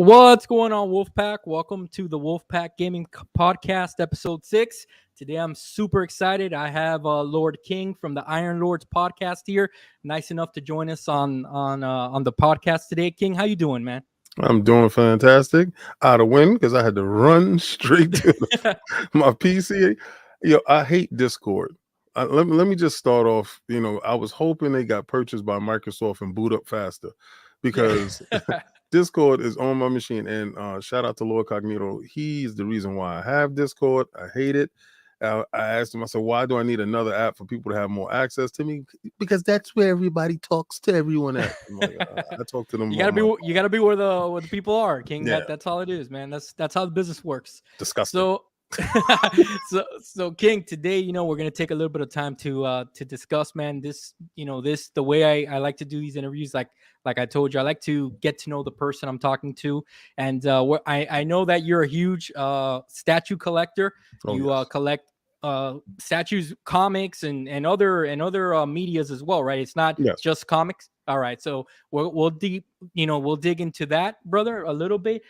What's going on, Wolfpack? Welcome to the Wolfpack Gaming Podcast, episode 6. Today, I'm super excited. I have Lord King from the Iron Lords podcast here, nice enough to join us on the podcast today. King, how you doing, man? I'm doing fantastic. Out of win because I had to run straight to my PC. I hate Discord. Let me just start off. I was hoping they got purchased by Microsoft and boot up faster because Discord is on my machine. And shout out to Lord Cognito. He's the reason why I have Discord. I hate it. I asked him, I said, why do I need another app for people to have more access to me? Because that's where everybody talks to everyone at. Like, I talk to them. You gotta be where the people are, King. Yeah. That's all it is, man. That's how the business works. Disgusting. So King, today, we're gonna take a little bit of time to discuss, man. The way I like to do these interviews, like I told you, I like to get to know the person I'm talking to, and I know that you're a huge statue collector. You collect statues, comics, and other medias as well, right? It's not just comics. All right, so we'll dig into that, brother, a little bit.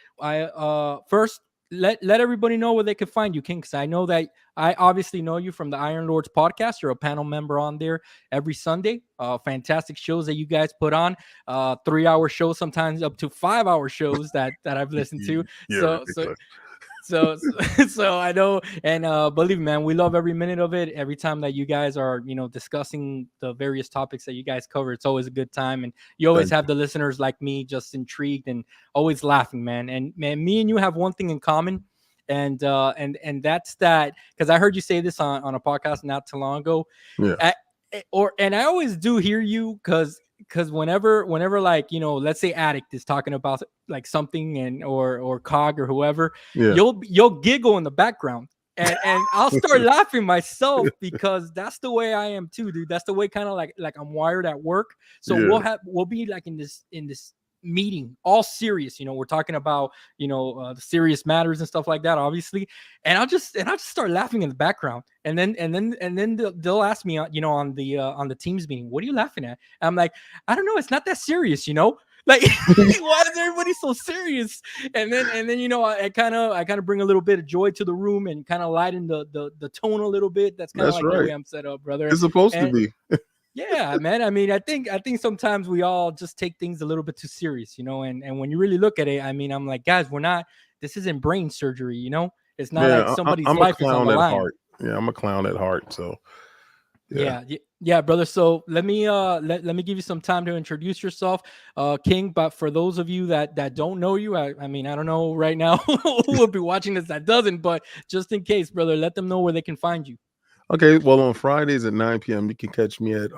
First, let everybody know where they can find you, King, because I know that I obviously know you from the Iron Lords podcast. You're a panel member on there every Sunday. Fantastic shows that you guys put on. 3-hour shows, sometimes up to 5-hour shows that I've listened to. So I know, and believe me, man, we love every minute of it. Every time that you guys are, discussing the various topics that you guys cover, it's always a good time, and you always have the listeners like me just intrigued and always laughing, man. And man, me and you have one thing in common, and that's that, because I heard you say this on a podcast not too long ago. And I always do hear you because whenever like, let's say Addict is talking about like something and or Cog or whoever, you'll giggle in the background and I'll start laughing myself because that's the way I am too, dude. That's the way kind of like I'm wired at work. So we'll be like in this meeting, all serious, we're talking about the serious matters and stuff like that, obviously, and I'll just start laughing in the background, and then they'll ask me on the Teams meeting, what are you laughing at? And I'm like, I don't know, it's not that serious, like why is everybody so serious? And then I kind of bring a little bit of joy to the room and kind of lighten the tone a little bit. That's kind of like the way I'm set up, brother. It's supposed to be. Yeah, man. I mean, I think sometimes we all just take things a little bit too serious, and when you really look at it, I mean, I'm like, guys, this isn't brain surgery, It's not like somebody's life is on the line. Heart. Yeah, I'm a clown at heart, so yeah, brother. So let me give you some time to introduce yourself, King. But for those of you that don't know you, I mean, I don't know right now who will be watching this that doesn't, but just in case, brother, let them know where they can find you. Okay, well, on Fridays at 9 p.m., you can catch me at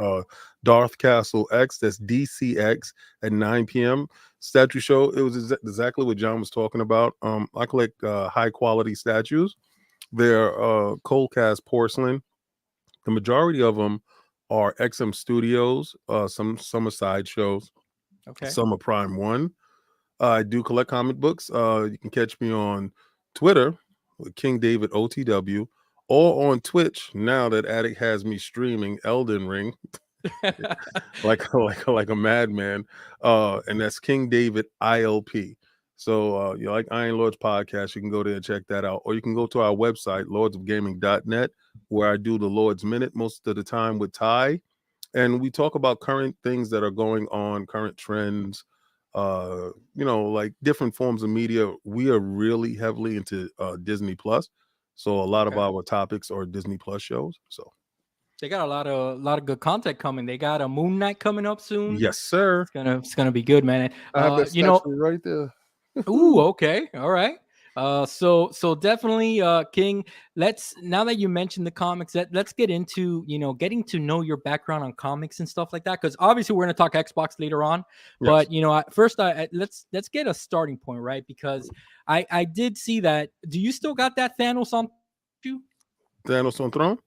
Darth Castle X, that's DCX, at 9 p.m. Statue show. It was exactly what John was talking about. I collect high-quality statues. They're cold cast porcelain. The majority of them are XM Studios. Some are sideshows. Okay. Some are Prime One. I do collect comic books. You can catch me on Twitter with King David OTW. Or on Twitch, now that Addict has me streaming Elden Ring like a madman, and that's King David ILP. So you like Iron Lords podcast, you can go there and check that out, or you can go to our website lordsofgaming.net, where I do the Lord's Minute most of the time with Ty, and we talk about current things that are going on, current trends, like different forms of media. We are really heavily into Disney Plus. So a lot of our topics are Disney Plus shows. So they got a lot of good content coming. They got a Moon Knight coming up soon. Yes, sir. It's gonna be good, man. I have that statue right there. Ooh, okay, all right. So definitely, King. Now that you mentioned the comics, let's get into getting to know your background on comics and stuff like that. Because obviously we're gonna talk Xbox later on, but first, let's get a starting point, right? Because I did see that. Do you still got that Thanos on you? Thanos on throne?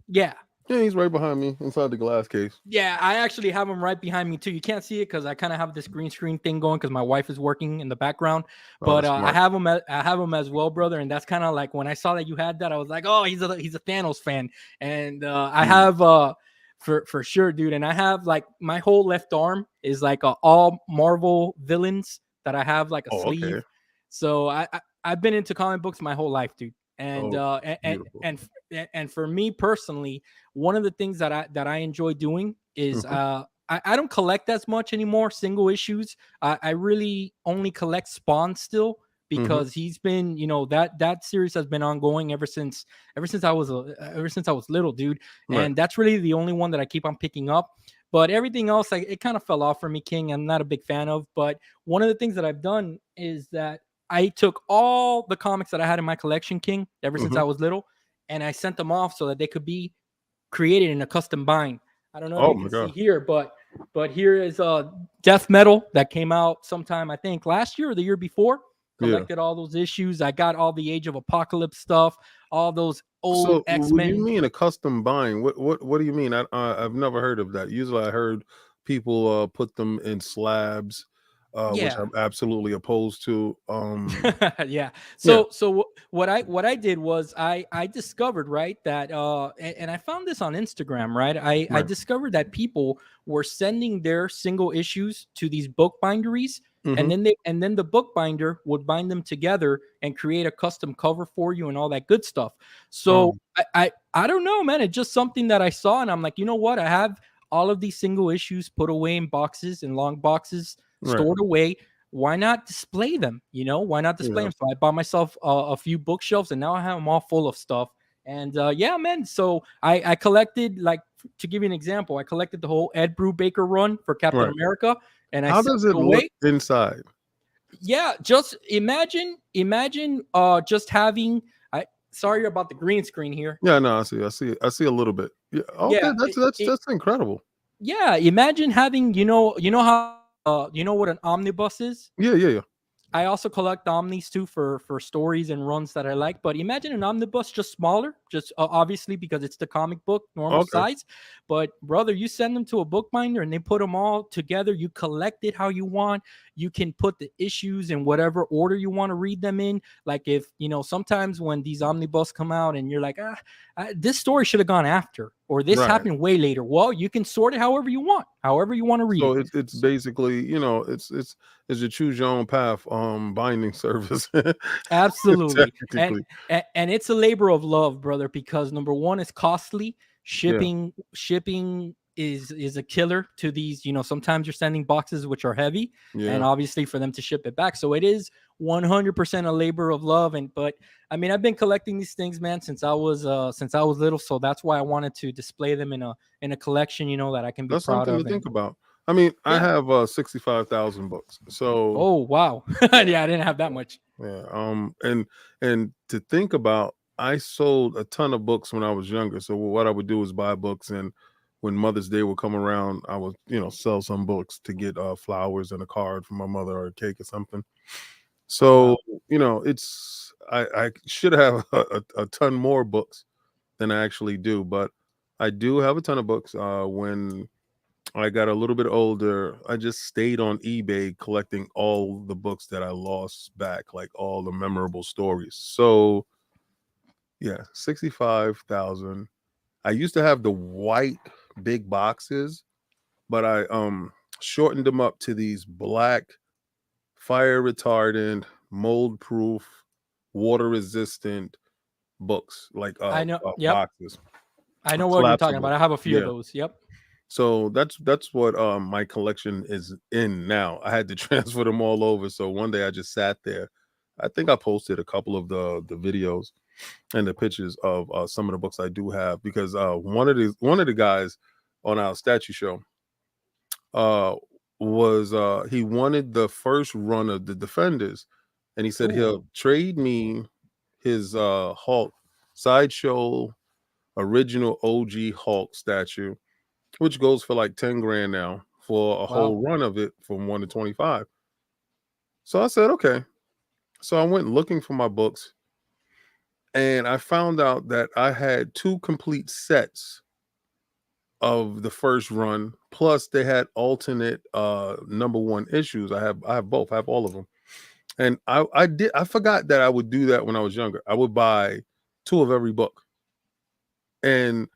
Yeah. Yeah, he's right behind me inside the glass case. Yeah, I actually have him right behind me too. You can't see it because I kind of have this green screen thing going because my wife is working in the background. But I have him as well, brother. And that's kind of like when I saw that you had that, I was like, oh, he's a Thanos fan. And I have for sure, dude. And I have like my whole left arm is like all Marvel villains that I have like a sleeve. Okay. So I've been into comic books my whole life, dude. And Oh, beautiful. and for me personally, one of the things that I enjoy doing is Mhm, I don't collect as much anymore single issues. I really only collect Spawn still, mhm, because he's been, that series has been ongoing ever since I was little, dude. right. And that's really the only one that I keep on picking up. But everything else, like, it kind of fell off for me, King. I'm not a big fan of. But one of the things that I've done is that I took all the comics that I had in my collection, King, ever since Mhm. I was little, and I sent them off so that they could be created in a custom bind. I don't know if Oh you my can see god. here, but here is Death Metal that came out sometime, I think last year or the year before. Yeah. Collected all those issues. I got all the Age of Apocalypse stuff, all those old So when you X-Men. mean a custom bind, what do you mean? I've never heard of that. Usually I heard people put them in slabs, which Yeah. I'm absolutely opposed to. Yeah. Yeah, What I did was I discovered, right, that and I found this on Instagram, right? I right. discovered that people were sending their single issues to these book binderies, and Mhm. then the bookbinder would bind them together and create a custom cover for you and all that good stuff. So Um, I don't know, man. It's just something that I saw, and I'm like, you know what? I have all of these single issues put away in boxes, in long boxes, right. stored away. Why not display them? Why not display Yeah. them? So I bought myself a few bookshelves, and now I have them all full of stuff. And yeah, man. So I collected, like, to give you an example, I collected the whole Ed Brubaker run for Captain Right. America, and I How sent does it it look away. inside? Yeah, just imagine just having. I Sorry about the green screen here. Yeah, no, I see a little bit. Yeah. Okay, Yeah, that's incredible. yeah. Imagine having, how, what an omnibus is. Yeah, yeah, yeah. I also collect omnis too for stories and runs that I like. But imagine an omnibus just smaller, just obviously because it's the comic book normal Okay. size. But brother, you send them to a bookbinder and they put them all together. You collect it how you want. You can put the issues in whatever order you want to read them in. Like, if sometimes when these omnibus come out and you're like, this story should have gone after, or this Right. happened way later. Well, you can sort it however you want to read So it. it's basically, it's a choose your own path binding service. Absolutely. And, Technically. and it's a labor of love, brother, because number one, it's costly. Yeah, Shipping is a killer to these, sometimes you're sending boxes which are heavy, and yeah. obviously for them to ship it back. So it is 100% a labor of love. And but I mean, I've been collecting these things, man, since I was little. So that's why I wanted to display them in a collection, that I can be That's proud something to of. think And about. I mean, I yeah. have 65,000 books. So Oh wow. Yeah, I didn't have that much. yeah, and to think about, I sold a ton of books when I was younger. So what I would do is buy books, and when Mother's Day would come around, I would, sell some books to get flowers and a card for my mother or a cake or something. So, Wow. it's I should have a ton more books than I actually do, but I do have a ton of books. When I got a little bit older, I just stayed on eBay collecting all the books that I lost back, like all the memorable stories. So yeah, 65,000. I used to have the white big boxes, but I shortened them up to these black, fire retardant, mold proof, water resistant books, like I know. Yep. boxes, I know what you're talking collapsible. about. I have a few of Yeah. those. Yep. So that's what my collection is in now. I had to transfer them all over. So one day I just sat there. I think I posted a couple of the videos and the pictures of some of the books I do have, because one of the guys on our statue show uh was he wanted the first run of the Defenders, and he said Ooh. he'll trade me his Hulk sideshow original OG Hulk statue, which goes for like 10 grand now for a Wow. whole run of it from 1 to 25. So I said, okay. So I went looking for my books, and I found out that I had two complete sets of the first run, plus they had alternate number one issues. I have both, I have all of them. And I forgot that I would do that when I was younger. I would buy two of every book. And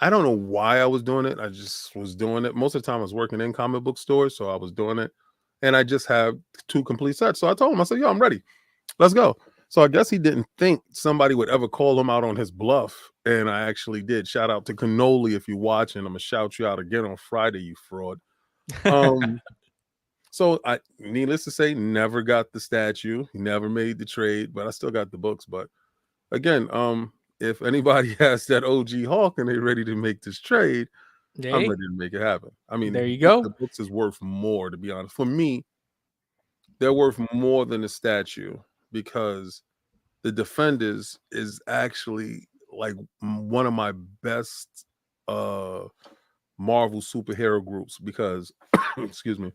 I don't know why I was doing it. I just was doing it. Most of the time I was working in comic book stores, so I was doing it. And I just have two complete sets. So I told him, I said, yo, I'm ready. let's go. So I guess he didn't think somebody would ever call him out on his bluff. And I actually did. Shout out to Cannoli if you're watching. I'm gonna shout you out again on Friday, you fraud. So I, needless to say, never got the statue, never made the trade, but I still got the books. But again, if anybody has that OG Hawk and they're ready to make this trade, I'm Hey, ready to make it happen. I mean, there you the go. books is worth more, to be honest. For me, they're worth more than the statue because the Defenders is actually like one of my best uh Marvel superhero groups because excuse me,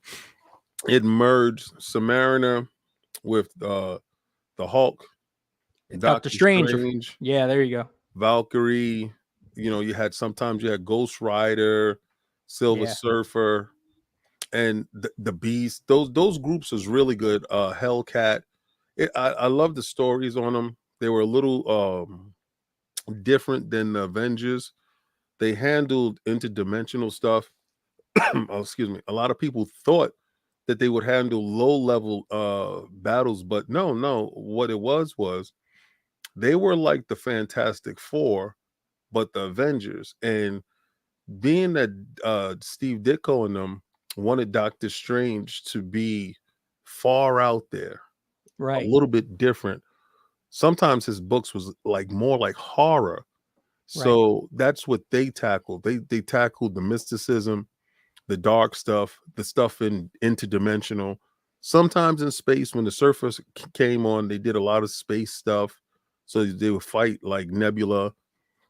it merged Submariner with the Hulk, Doctor Doctor Strange. Strange, Yeah, there you go. Valkyrie. You know, you had sometimes you had Ghost Rider, Silver Yeah. Surfer, and the Beast. Those groups was really good. Hellcat. I love the stories on them. They were a little different than the Avengers. They handled interdimensional stuff. Oh, excuse me. A lot of people thought that they would handle low level battles, but no. What it was they were like the Fantastic Four, but the Avengers. And being that Steve Ditko and them wanted Doctor Strange to be far out there, a Right. little bit different. Sometimes his books was like more like horror. Right. So that's what they tackled. They tackled the mysticism, the dark stuff, the stuff in interdimensional. Sometimes in space, when the surface came on, they did a lot of space stuff. So they would fight like Nebula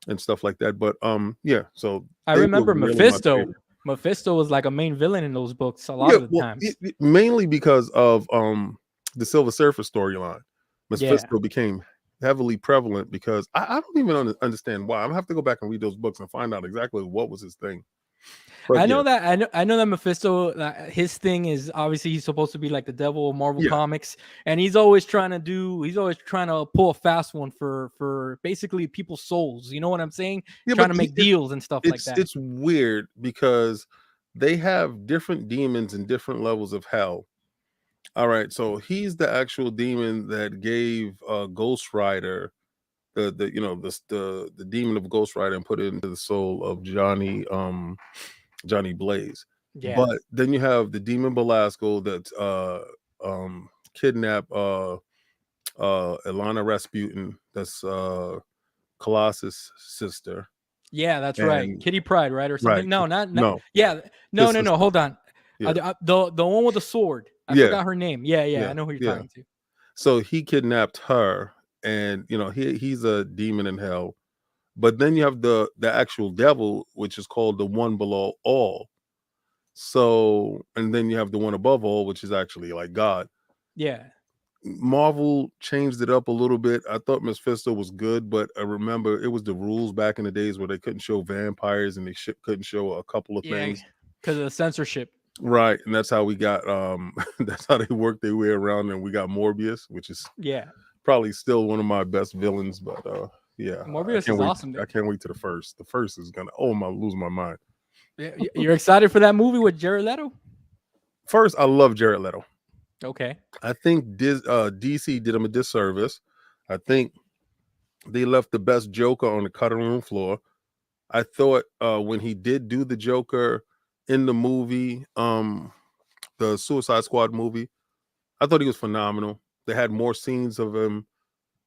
and stuff like that. But yeah, so I they were remember really my Mephisto. favorite. Mephisto was like a main villain in those books a lot Yeah, of the well, times. mainly because of the Silver Surfer storyline. Yeah. Mephisto became heavily prevalent because I don't even understand why. I'm gonna have to go back and read those books and find out exactly what was his thing. But I yeah, know that I know that Mephisto, his thing is obviously he's supposed to be like the devil of Marvel yeah, Comics, and he's always trying to pull a fast one for basically people's souls. You know what I'm saying? yeah. Trying But to make deals and stuff like that. it's weird because they have different demons and different levels of hell. All right, so he's the actual demon that gave Ghost Rider the you know the demon of Ghost Rider and put it into the soul of Johnny Blaze. Yeah. But then you have the demon Belasco that kidnapped Ilana Rasputin, that's Colossus' sister. Yeah, that's right. And Kitty Pride, right, or right, something. No, not. no, Yeah, no, his no, no. sister. Hold on. Yeah, The one with the sword. I yeah, forgot her name. Yeah, yeah. yeah, I know who you're yeah. talking to. So he kidnapped her, and he's a demon in hell. But then you have the actual devil, which is called the one below all. So, and then you have the one above all, which is actually like God. Yeah. Marvel changed it up a little bit. I thought Mephisto was good, but I remember it was the rules back in the days where they couldn't show vampires and they couldn't show a couple of Yeah, things. because of the censorship. Right, and that's how we got that's how they worked their way around, and we got Morbius, which is Yeah. probably still one of my best villains. But yeah, Morbius is awesome, I dude. can't wait to the first. The first is gonna lose my mind. Yeah, you're excited for that movie with Jared Leto? First, I love Jared Leto. Okay. I think DC did him a disservice. I think they left the best Joker on the cutting room floor. I thought when he did do the Joker in the movie, the Suicide Squad movie, I thought he was phenomenal. They had more scenes of him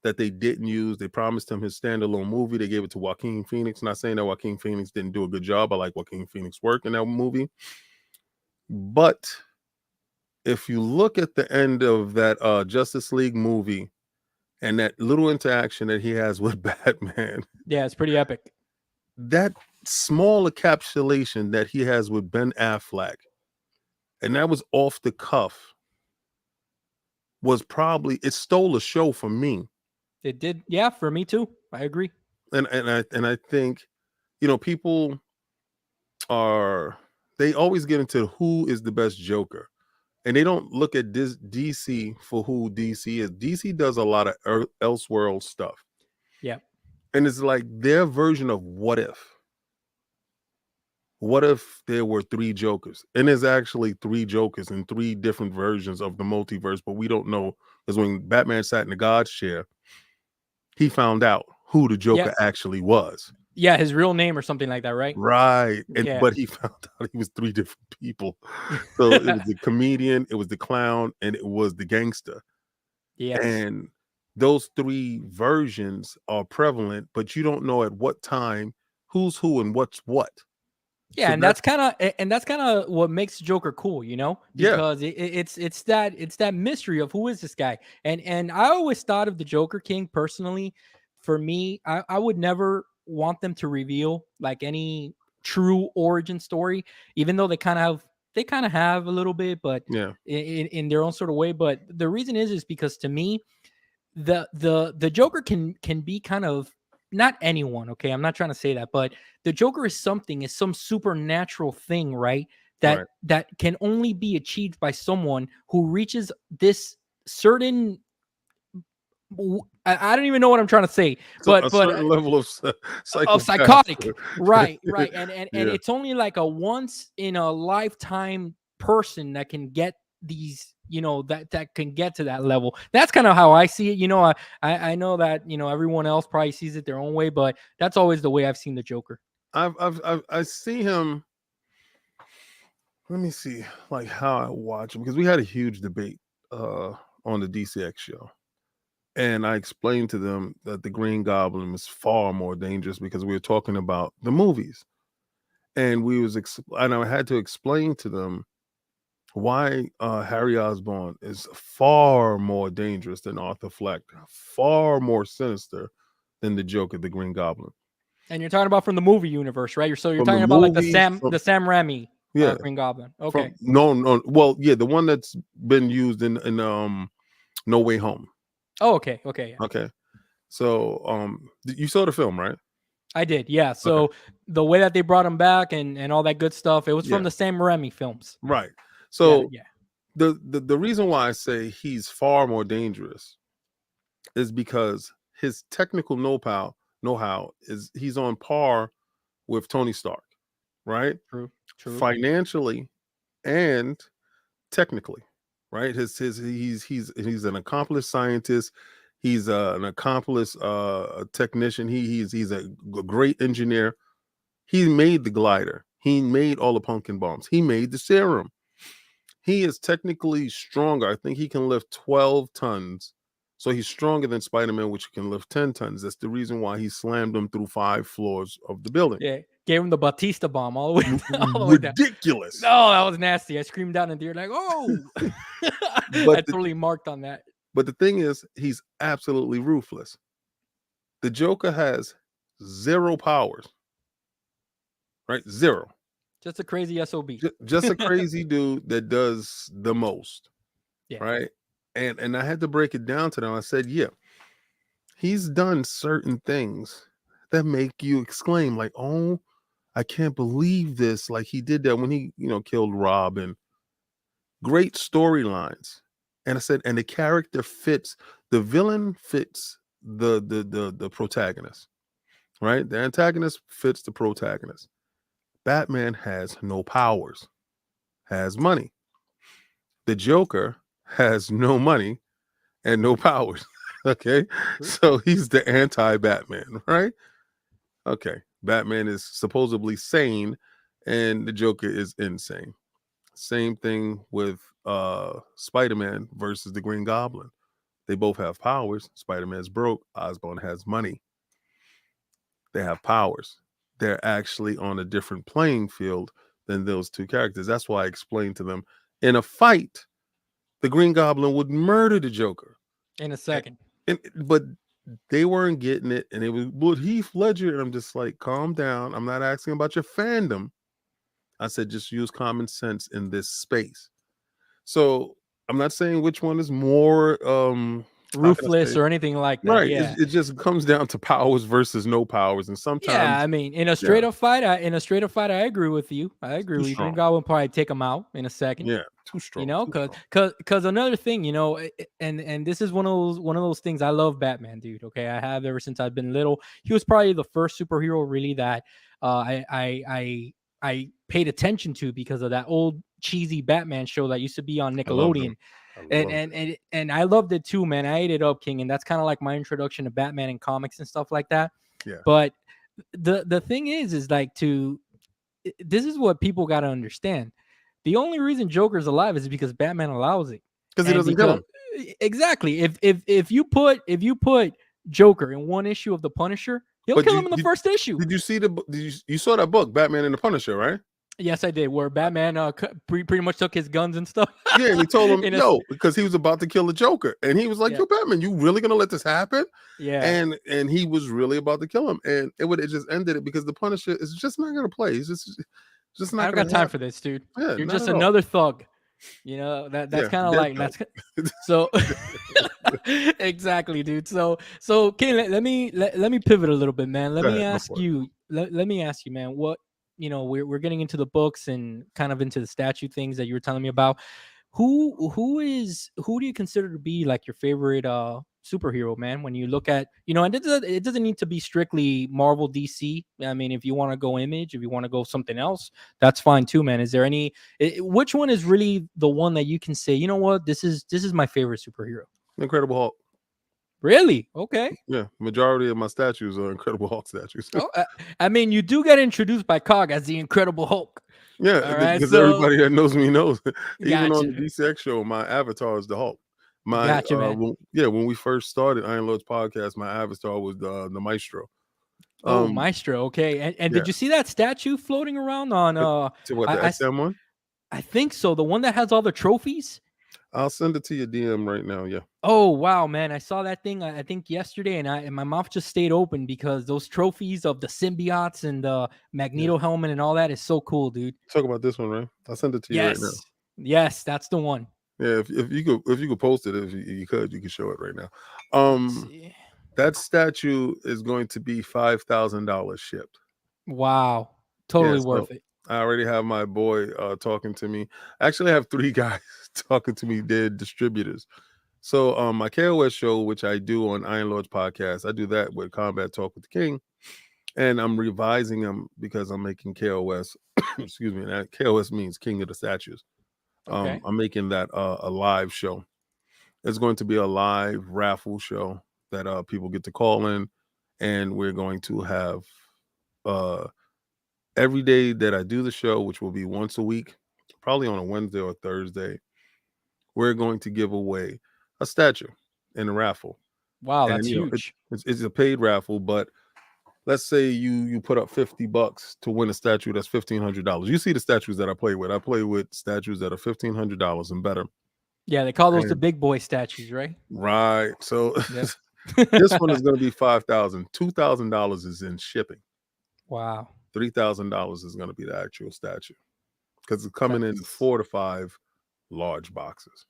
that they didn't use. They promised him his standalone movie. They gave it to Joaquin Phoenix. Not saying that Joaquin Phoenix didn't do a good job. I like Joaquin Phoenix work in that movie. But if you look at the end of that Justice League movie and that little interaction that he has with Batman, Yeah, it's pretty epic. that small encapsulation that he has with Ben Affleck, and that was off the cuff, was probably it stole a show from me. It did. Yeah, for me too. I agree. And I think people they always get into who is the best Joker, and they don't look at this DC for who DC is. DC does a lot of elseworld stuff, Yeah. and it's like their version of What If. what if there were three Jokers? And there's actually three Jokers in three different versions of the multiverse, but we don't know because when Batman sat in the God's chair, he found out who the Yeah, Joker actually was. yeah, his real name or something like that, right? Right. Yeah. But he found out he was three different people. So it was the comedian, it was the clown, and it was the gangster. Yes. And those three versions are prevalent, but you don't know at what time who's who and what's what. Yeah, So and that's that's kind of what makes Joker cool, you know, yeah, because it's that mystery of who is this guy, and I always thought of the Joker King personally. For me, I would never want them to reveal like any true origin story, even though they kind of have a little bit, but yeah, in their own sort of way. But the reason is because to me, the Joker can be kind of not anyone, okay? I'm not trying to say that, but the Joker is some supernatural thing, right? right. That can only be achieved by someone who reaches this certain I don't even know what I'm trying to say, So a but certain level of of psychopath. psychotic, right, right, and Yeah. it's only like a once in a lifetime person that can get these, you know, that can get to that level. That's kind of how I see it. You know, I know that, you know, everyone else probably sees it their own way, but that's always the way I've seen the Joker. I see him. Let me see, like how I watch him because we had a huge debate on the DCX show, and I explained to them that the Green Goblin is far more dangerous because we were talking about the movies, and and I had to explain to them why Harry Osborn is far more dangerous than Arthur Fleck, far more sinister than the Joker, the Green Goblin. And you're talking about from the movie universe, right? You're From the talking about like movies, The Sam Raimi yeah, Green Goblin. from Okay. no, well, yeah, the one that's been used in No Way Home. Oh, okay. Okay. Yeah. Okay, so you saw the film, right? I did. Yeah. Okay, So the way that they brought him back and all that good stuff, it was from yeah, the Sam Raimi films. right. Yeah. So Yeah. the reason why I say he's far more dangerous is because his technical know-how is he's on par with Tony Stark, right? True. True. Financially and technically, right? He's an accomplished scientist. He's an accomplished technician. He's a great engineer. He made the glider. He made all the pumpkin bombs. He made the serum. He is technically stronger. I think he can lift 12 tons. So he's stronger than Spider-Man, which can lift 10 tons. That's the reason why he slammed them through 5 floors of the building. Yeah. Gave him the Batista bomb all the way, all the way down. Ridiculous. No, that was nasty. I screamed out in the ear like, "Oh!" I But totally marked on that. but the thing is, he's absolutely ruthless. The Joker has zero powers, right? Zero. Just a crazy SOB. Just a crazy dude that does the most, Yeah. right? And I had to break it down to them. I said, yeah, he's done certain things that make you exclaim, like, oh, I can't believe this. Like he did that when he, killed Robin. Great storylines. And I said, and the character fits, the villain fits the protagonist, right? The antagonist fits the protagonist. Batman has no powers, has money. The Joker has no money and no powers. Okay. True. So he's the anti-Batman, right? Okay. Batman is supposedly sane and the Joker is insane. Same thing with Spider-Man versus the Green Goblin. They both have powers. Spider-Man's broke. Osborn has money. They have powers. They're actually on a different playing field than those two characters. That's why I explained to them in a fight, the Green Goblin would murder the Joker. In a second. But they weren't getting it. And it was Heath Ledger. And I'm just like, calm down. I'm not asking about your fandom. I said, just use common sense in this space. So I'm not saying which one is more Ruthless or anything like that. right. Yeah. It just comes down to powers versus no powers. And Yeah, sometimes I mean, in a straight up fight, I agree with you. I agree too with you. Green strong. Goblin probably take him out in a second. Yeah, too You strong. know, Too strong. cause another thing, you know, and this is one of those things. I love Batman, dude. Okay, I have ever since I've been little. He was probably the first superhero really that I I paid attention to because of that old cheesy Batman show that used to be on I loved him. Nickelodeon. I And loved it. and I loved it too, man. I ate it up, King, and that's kind of like my introduction to Batman and comics and stuff like that. Yeah. But the thing is like this is what people got to understand. The only reason Joker's alive is because Batman allows it. Because he And doesn't kill him. exactly, if you put Joker in one issue of the Punisher, he'll But kill him in the first issue. Did you see you saw that book, Batman and the Punisher, right? Yes, I did. Where Batman pretty much took his guns and stuff. Yeah, and he told him, In a- no, because he was about to kill the Joker. And he was like, Yeah. yo, Batman, you really gonna let this happen? Yeah. And he was really about to kill him. And it just ended it because the Punisher is just not gonna play. He's just not I don't gonna got time happen. for this, dude. Yeah, You're not just at all. another thug. You know, that's Yeah, kind of dead like thug. that's so exactly, dude. So Ken, let me pivot a little bit, man. Let Go me ahead, go ask for it. you, let me ask you, man, what, you know, we're getting into the books and kind of into the statue things that you were telling me about. Who do you consider to be like your favorite superhero, man, when you look at, you know, and it doesn't need to be strictly Marvel, DC. I mean, if you want to go Image, if you want to go something else, that's fine too, man. Is there any which one is really the one that you can say, you know what, this is my favorite superhero? Incredible Hulk. Really? Okay. Yeah, majority of my statues are Incredible Hulk statues. Oh, I mean, you do get introduced by Cog as the Incredible Hulk. Yeah, All right, because so everybody that knows me knows. Even on gotcha. the DCX show, my avatar is the Hulk. My Gotcha, man. when we first started Iron Lords podcast, my avatar was the Maestro. Oh, Maestro. Okay. And yeah. did you see that statue floating around on To what, the XM one? I think so. The one that has all the trophies. I'll send it to your DM right now. Yeah. Oh wow, man! I saw that thing. I think yesterday, and my mouth just stayed open because those trophies of the symbiotes and the Magneto helmet and all that is so cool, dude. Talk about this one, right? I'll send it to you right now. Yes, that's the one. Yeah, if you could post it, if you could show it right now. That statue is going to be $5,000 shipped. Wow, totally worth it. I already have my boy talking to me. Actually, I have 3 guys talking to me. They're distributors. So my KOS show, which I do on Iron Lords podcast, I do that with Combat Talk with the King, and I'm revising them because I'm making KOS. Excuse me, that KOS means King of the Statues. Okay. I'm making that a live show. It's going to be a live raffle show that people get to call in, and we're going to have every day that I do the show, which will be once a week, probably on a Wednesday or Thursday, we're going to give away a statue in a raffle. Wow, that's huge. It's a paid raffle, but let's say you put up $50 to win a statue that's $1,500. You see the statues that I play with. I play with statues that are $1,500 and better. Yeah, they call those the big boy statues, right? Right. So Yep. this one is going to be $5,000. $2,000 is in shipping. Wow. $3,000 is going to be the actual statue because it's coming in 4 to 5 large boxes.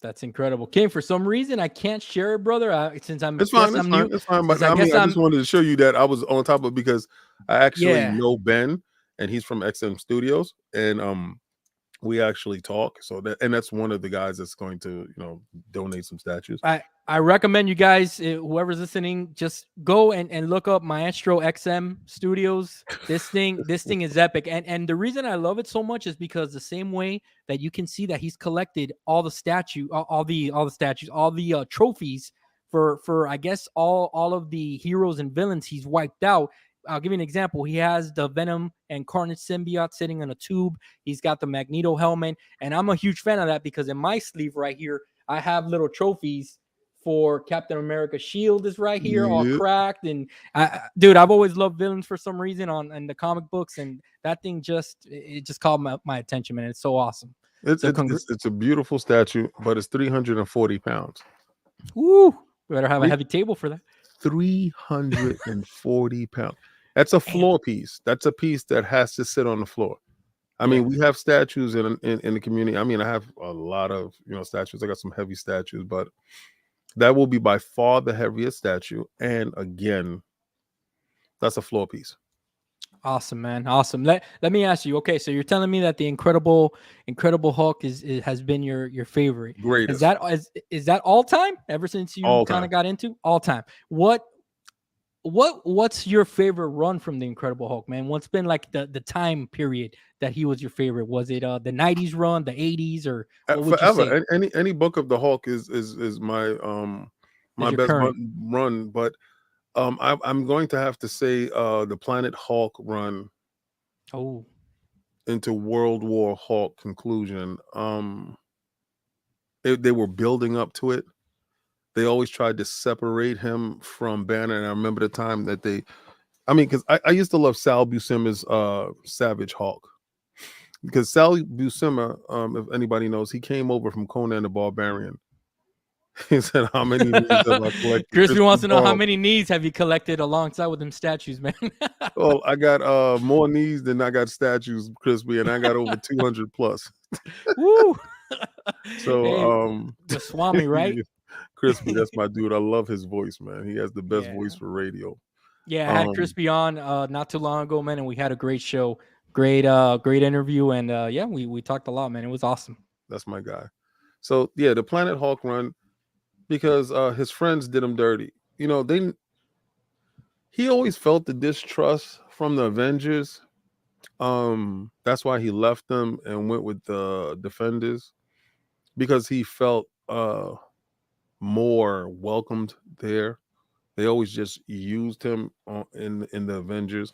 That's incredible. King, for some reason I can't share it, brother. Since I'm It's fine. new. It's fine. But I just wanted to show you that I was on top of it because I actually know Ben, and he's from XM Studios, and we actually talk. So that's one of the guys that's going to, you know, donate some statues. I recommend you guys, whoever's listening, just go and look up Maestro XM Studios. This thing is epic. And the reason I love it so much is because the same way that you can see that he's collected all the trophies for I guess all of the heroes and villains he's wiped out. I'll give you an example. He has the Venom and Carnage symbiote sitting on a tube. He's got the Magneto helmet, and I'm a huge fan of that because in my sleeve right here, I have little trophies for Captain America's shield is right here, all cracked. And dude, I've always loved villains for some reason in the comic books, and that thing just called my attention, man. It's so awesome. It's a beautiful statue, but it's 340 pounds. Woo! Better have a heavy table for that. 340 pounds. That's a floor piece. That's a piece that has to sit on the floor. I mean, we have statues in the community. I mean, I have a lot of, you know, statues. I got some heavy statues, but that will be by far the heaviest statue. And again, that's a floor piece. Awesome, man. Awesome. Let me ask you. Okay, so you're telling me that the Incredible Hulk has been your favorite. Greatest. Is that all time? Ever since you kind of got into all time? What what's your favorite run from the Incredible Hulk, man? What's been like the time period that he was your favorite? Was it the 90s run, the 80s, or what would you Forever. say Any book of the Hulk is my is my your best current? run, but I'm going to have to say the Planet Hulk run Oh, into World War Hulk conclusion. They were building up to it. They always tried to separate him from Banner, and I remember the time that I mean, because I used to love Sal Buscema's Savage Hulk, because Sal Buscema, if anybody knows, he came over from Conan the Barbarian. He said, "How many knees have I collected?" Crispy Crispy wants to know how Ball. many knees have you collected alongside with them statues, man? Well, I got more knees than I got statues, Crispy, and I got over 200 plus. Woo! So, Hey, the Swami, right? Crispy, that's my dude. I love his voice, man. He has the best voice Yeah. for radio. Yeah, I had Um, Crispy on not too long ago, man, and we had a great show. Great interview, and yeah, we talked a lot, man. It was awesome. that's my guy. So yeah, the Planet Hulk run, because his friends did him dirty. You know, he always felt the distrust from the Avengers. That's why he left them and went with the Defenders, because he felt more welcomed there. They always just used him in the Avengers,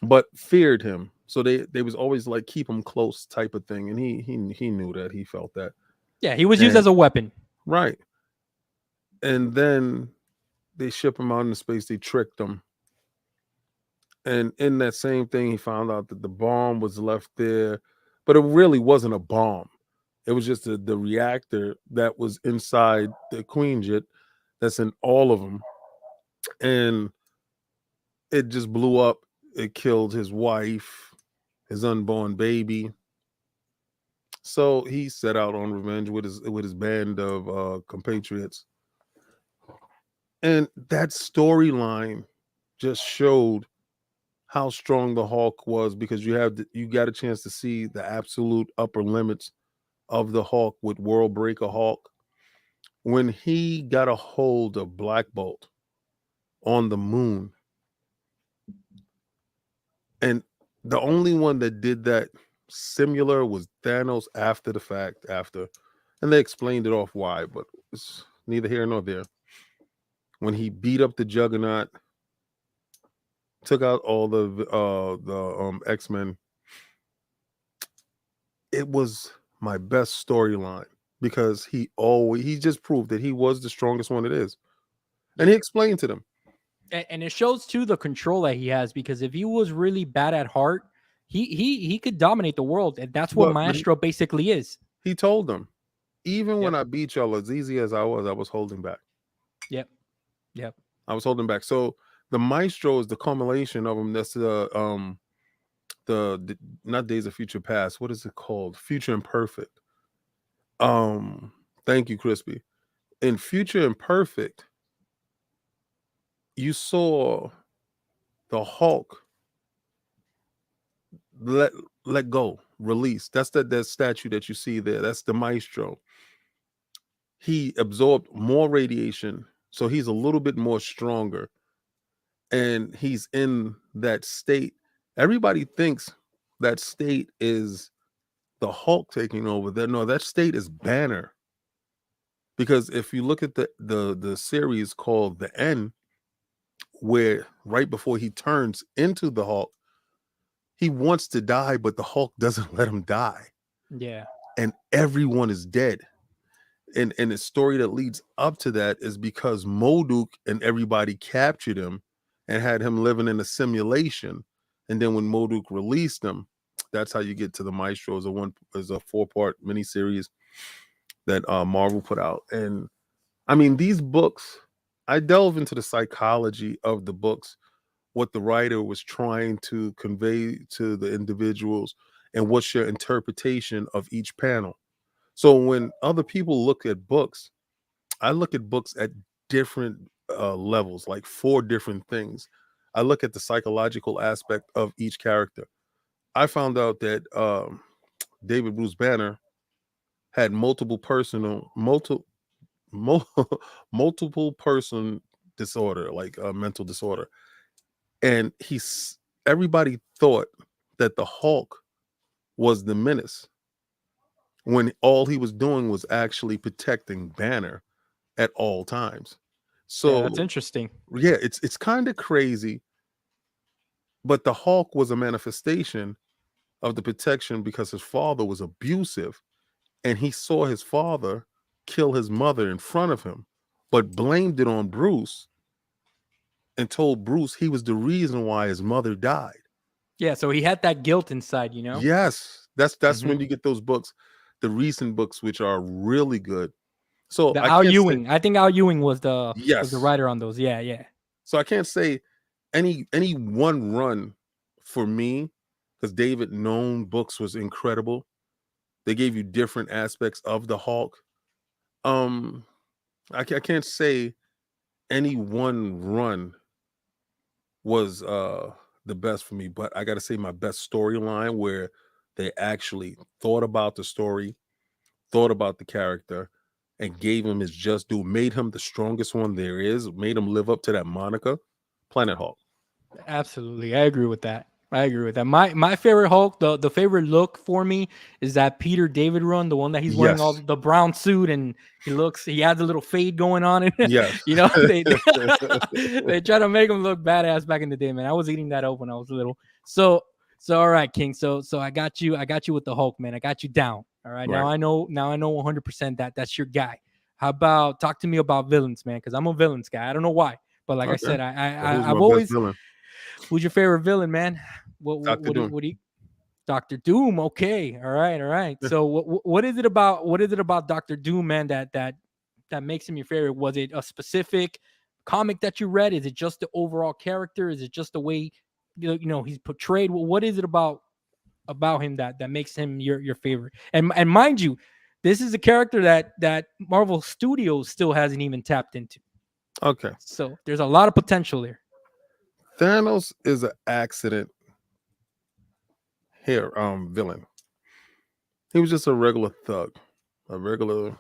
but feared him. So they was always like keep him close type of thing, and he knew that, he felt that. Yeah, he was used And as a weapon. right, and then they ship him out into space. They tricked him, and in that same thing, he found out that the bomb was left there, but it really wasn't a bomb. It was just the reactor that was inside the Queen Jet, that's in all of them, and it just blew up. It killed his wife, his unborn baby. So he set out on revenge with his band of compatriots, and that storyline just showed how strong the Hulk was, because you got a chance to see the absolute upper limits of the Hulk with World Breaker Hulk when he got a hold of Black Bolt on the moon, and the only one that did that similar was Thanos after the fact, and they explained it off why, but it's neither here nor there. When he beat up the Juggernaut, took out all the X-Men, it was my best storyline, because he just proved that he was the strongest one it is. And he Yeah, explained to them. and it shows too the control that he has. Because if he was really bad at heart, he could dominate the world, and that's what But Maestro basically is. he told them, even when Yep. I beat y'all as easy as I was holding back. Yep. Yep. I was holding back. So the Maestro is the culmination of them. That's the not Days of Future Past. What is it called? Future Imperfect. Thank you, Crispy. In Future Imperfect, you saw the Hulk let let go, release. That's that statue that you see there. That's the Maestro. He absorbed more radiation, so he's a little bit more stronger, and he's in that state. Everybody thinks that state is the Hulk taking over. That No, that state is Banner. Because if you look at the series called The End, where right before he turns into the Hulk, he wants to die, but the Hulk doesn't let him die, Yeah. and everyone is dead. And the story that leads up to that is because Moduk and everybody captured him and had him living in a simulation. And then when Moduk released him, that's how you get to the Maestro. Is a 4-part miniseries that Marvel put out. And I mean, these books, I delve into the psychology of the books, what the writer was trying to convey to the individuals, and what's your interpretation of each panel. So when other people look at books, I look at books at different levels, like 4 different things. I look at the psychological aspect of each character. I found out that David Bruce Banner had multiple multiple person disorder, like a mental disorder. And everybody thought that the Hulk was the menace when all he was doing was actually protecting Banner at all times. Yeah, that's So interesting. yeah, it's kind of crazy, but the Hulk was a manifestation of the protection because his father was abusive and he saw his father kill his mother in front of him, but blamed it on Bruce and told Bruce he was the reason why his mother died. Yeah, so he had that guilt inside, you know. Yes, that's Hmm. when you get those books, the recent books, which are really good. So The I Al can't say Ewing, I think Al Ewing was the yes. writer on those. Yeah, yeah. So I can't say any one run for me because David Known books was incredible. They gave you different aspects of the Hulk. Um, I can't say any one run was the best for me, but I got to say my best storyline where they actually thought about the story, thought about the character, and gave him his just due, made him the strongest one there is, made him live up to that moniker. Planet Hulk. Absolutely, I agree with that. I agree with that. My favorite Hulk, the favorite look for me is that Peter David run, the one that he's wearing all Yes. the brown suit and he has a little fade going on, and Yes. you know they try to make him look badass back in the day, man. I was eating that up when I was little. So all right, King. So I got you with the Hulk, man. I got you down. All right, Right. now I know 100% that that's your guy. How about talk to me about villains, man? Because I'm a villains guy. I don't know why, but like I Okay. said, So who's I've my best always. villain? Who's your favorite villain, man? Dr. Doom. What do you? Doctor Doom. Okay, all right, all right. So what is it about? What is it about Doctor Doom, man? That makes him your favorite? Was it a specific comic that you read? Is it just the overall character? Is it just the way you know he's portrayed? What is it about him that makes him your favorite? And mind you, this is a character that Marvel Studios still hasn't even tapped into. Okay. So there's a lot of potential there. Thanos is an accident here, villain. He was just a regular thug, a regular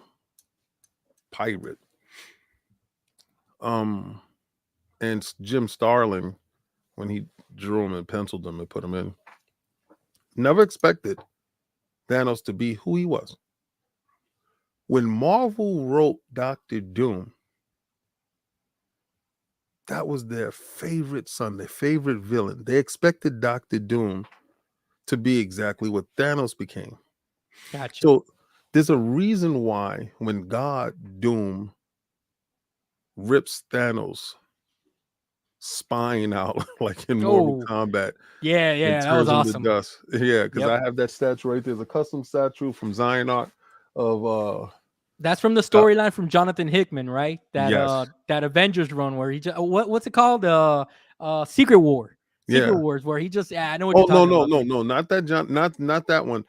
pirate. Um, and Jim Starlin, when he drew him and penciled him and put him in, never expected Thanos to be who he was. When Marvel wrote Doctor Doom, that was their favorite son, their favorite villain. They expected Doctor Doom to be exactly what Thanos became. Gotcha. So there's a reason why when God Doom rips Thanos' spine out, like in Mortal Oh, Kombat, yeah, and yeah, that was turns him to awesome. dust. Yeah, because Yep. I have that statue right there. There's a custom statue from Zion Art of That's from the uh storyline from Jonathan Hickman, right? yes. That Avengers run where he just what's it called? Secret War. Secret Yeah. Wars where he just yeah, I know what you're Oh no, talking no, about, no, King. no, not that John, not that one.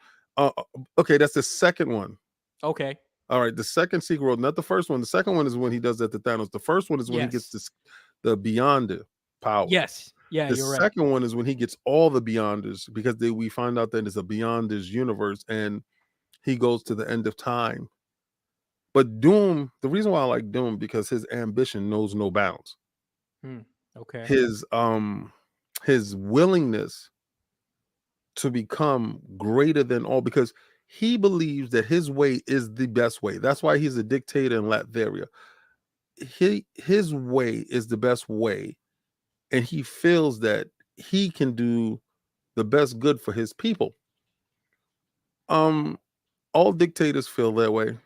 Okay, that's the second one. Okay. All right, the second secret world, not the first one. The second one is when he does that to Thanos. The first one is when he gets Yes. this the Beyonder power. Yes. Yeah, The you're right. second one is when he gets all the Beyonders because we find out that it's a Beyonders universe and he goes to the end of time. But Doom, the reason why I like Doom because his ambition knows no bounds. Hmm. Okay. His willingness to become greater than all because he believes that his way is the best way. That's why he's a dictator in Latveria. His way is the best way, and he feels that he can do the best good for his people. Um, all dictators feel that way.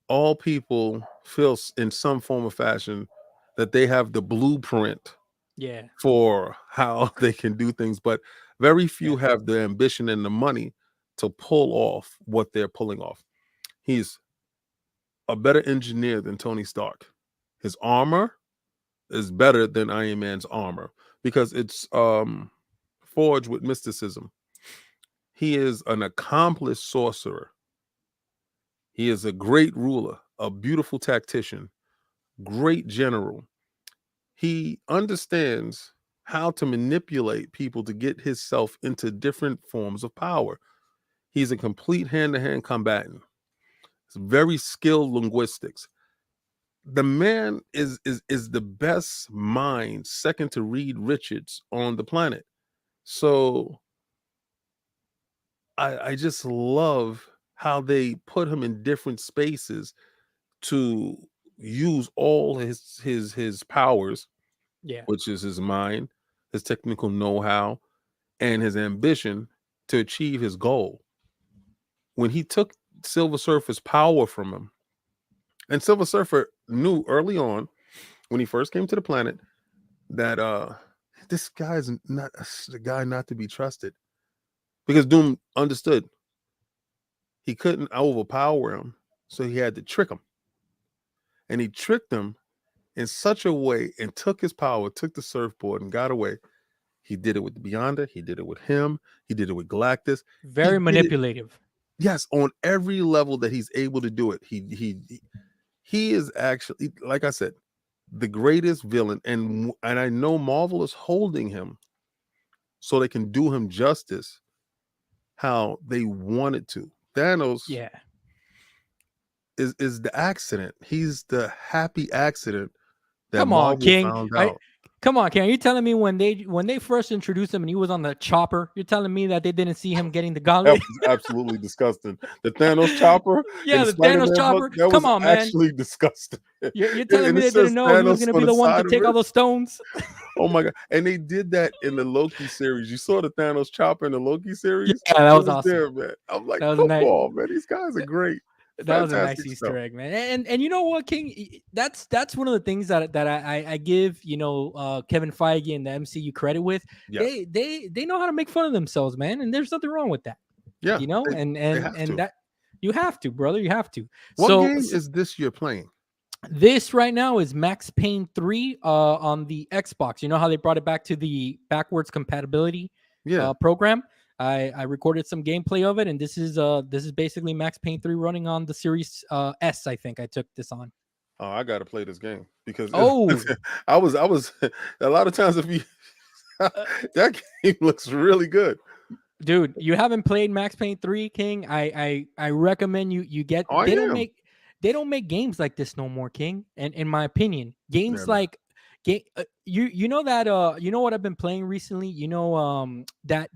All people feel in some form or fashion that they have the blueprint Yeah. for how they can do things, but very few Yeah. have the ambition and the money to pull off what they're pulling off. He's a better engineer than Tony Stark. His armor is better than Iron Man's armor because it's forged with mysticism. He is an accomplished sorcerer. He is a great ruler, a beautiful tactician, great general. He understands how to manipulate people to get himself into different forms of power. He's a complete hand-to-hand combatant. It's very skilled linguistics. the man is the best mind, second to Reed Richards on the planet. So I just love how they put him in different spaces to use all his powers, Yeah. which is his mind, his technical know-how, and his ambition to achieve his goal. When he took Silver Surfer's power from him, and Silver Surfer knew early on when he first came to the planet that this guy is not the guy not to be trusted, because Doom understood he couldn't overpower him, so he had to trick him, and he tricked him in such a way and took his power, took the surfboard and got away. He did it with the Beyonder. He did it with him. He did it with Galactus. He Very did it, manipulative. yes, on every level that he's able to do it. He is actually, like I said, the greatest villain, and I know Marvel is holding him so they can do him justice how they wanted to. Thanos Yeah. is the accident. He's the happy accident that Come on, Marvel King. found out. Come on, King. Are you telling me when they first introduced him and he was on the chopper, you're telling me that they didn't see him getting the That gauntlet? was absolutely disgusting. The Thanos chopper Yeah, in the Spider-Man Thanos chopper. book, that Come was on, man. actually disgusting. You're telling And me it they says didn't know he was Thanos going to on be the the one to side of take all it. those stones? Oh my god! And they did that in the Loki series. You saw the Thanos chopper in the Loki series. Yeah, that It was was awesome. there, man. I'm like, That was a come nice. on, man. These guys are great. That was a nice Fantastic Easter stuff. egg, man. And you know what, King? That's one of the things that I give Kevin Feige and the MCU credit with. Yeah, They know how to make fun of themselves, man, and there's nothing wrong with that. yeah. And They have to. that you have to, brother, you have to. What So, game is this you're playing? this right now is Max Payne 3 on the Xbox. You know how they brought it back to the backwards compatibility Yeah. program. I recorded some gameplay of it, and this is basically Max Payne 3 running on the Series S. I think I took this on. Oh, I gotta play this game because Oh, I was a lot of times if you that game looks really good. dude, you haven't played Max Payne 3, King? I recommend you get. Oh, I am. They don't make games like this no more, King. And in my opinion, Yeah, games man. like you know that you know what I've been playing recently. That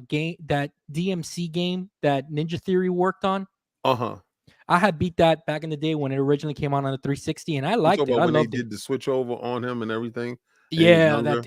game, that DMC game that Ninja Theory worked on. Uh-huh. I had beat that back in the day when it originally came on the 360, and I You talk liked it. about I when they loved it. did the switch over on him and everything, and he was Yeah, younger.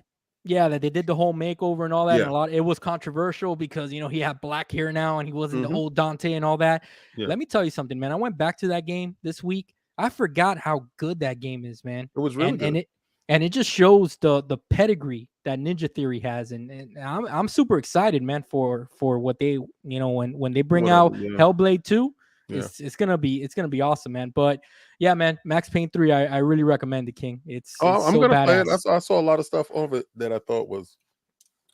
that they did the whole makeover and all that, Yeah. and it was controversial because he had black hair now and he wasn't the Mhm. old Dante and all that. Yeah. Let me tell you something, man. I went back to that game this week. I forgot how good that game is, man. It was really good. And it just shows the pedigree that Ninja Theory has, and I'm super excited, man, for what they when they bring Whatever, out yeah. Hellblade 2. Yeah. It's gonna be awesome, man. But yeah, man, Max Payne 3, I really recommend it, King. It's Oh, I'm so gonna play it. badass. I saw a lot of stuff of it that I thought was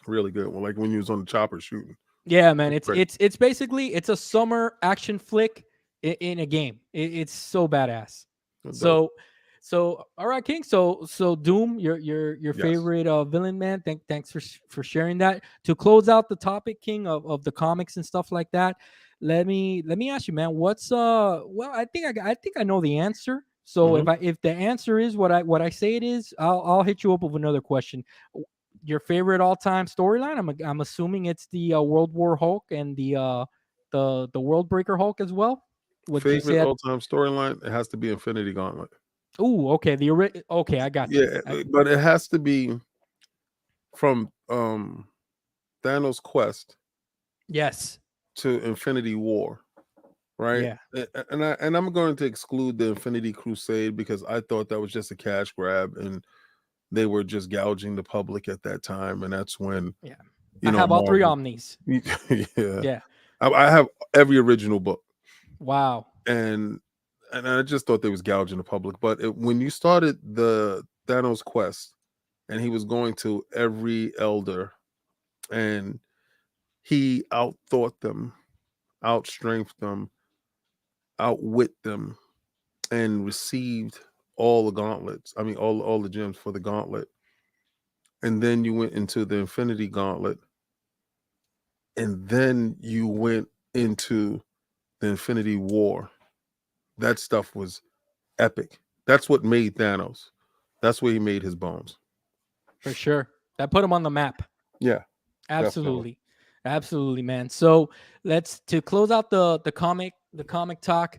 really good. Well, like when you was on the chopper shooting. Yeah, man. It's great. It's basically it's a summer action flick in a game. It's so badass. It does. So all right, King. So Doom, your Yes. favorite villain, man. Thanks for sharing that. To close out the topic, King, of the comics and stuff like that. Let me ask you, man. What's well, I think I know the answer. So Mhm. if the answer is what I say it is, I'll hit you up with another question. Your favorite all-time storyline? I'm assuming it's the World War Hulk and the World Breaker Hulk as well. Would you say Favorite that? all-time storyline? It has to be Infinity Gauntlet. Oh, okay. Okay, I got you. Yeah, but it has to be from Thanos' quest Yes. to Infinity War, right? Yeah. And I'm going to exclude the Infinity Crusade because I thought that was just a cash grab and they were just gouging the public at that time, and that's when Yeah. I have all three Marvel. Omnis. Yeah, Yeah. I have every original book, Wow. and I just thought they was gouging the public. But when you started the Thanos quest, and he was going to every elder, and he outthought them, outstrengthed them, outwit them, and received all the gauntlets. I mean, all the gems for the gauntlet. And then you went into the Infinity Gauntlet, and then you went into the Infinity War. That stuff was epic. That's what made Thanos. That's where he made his bones. For sure. That put him on the map. Yeah, definitely. Absolutely. Absolutely, man. So let's to close out the comic talk.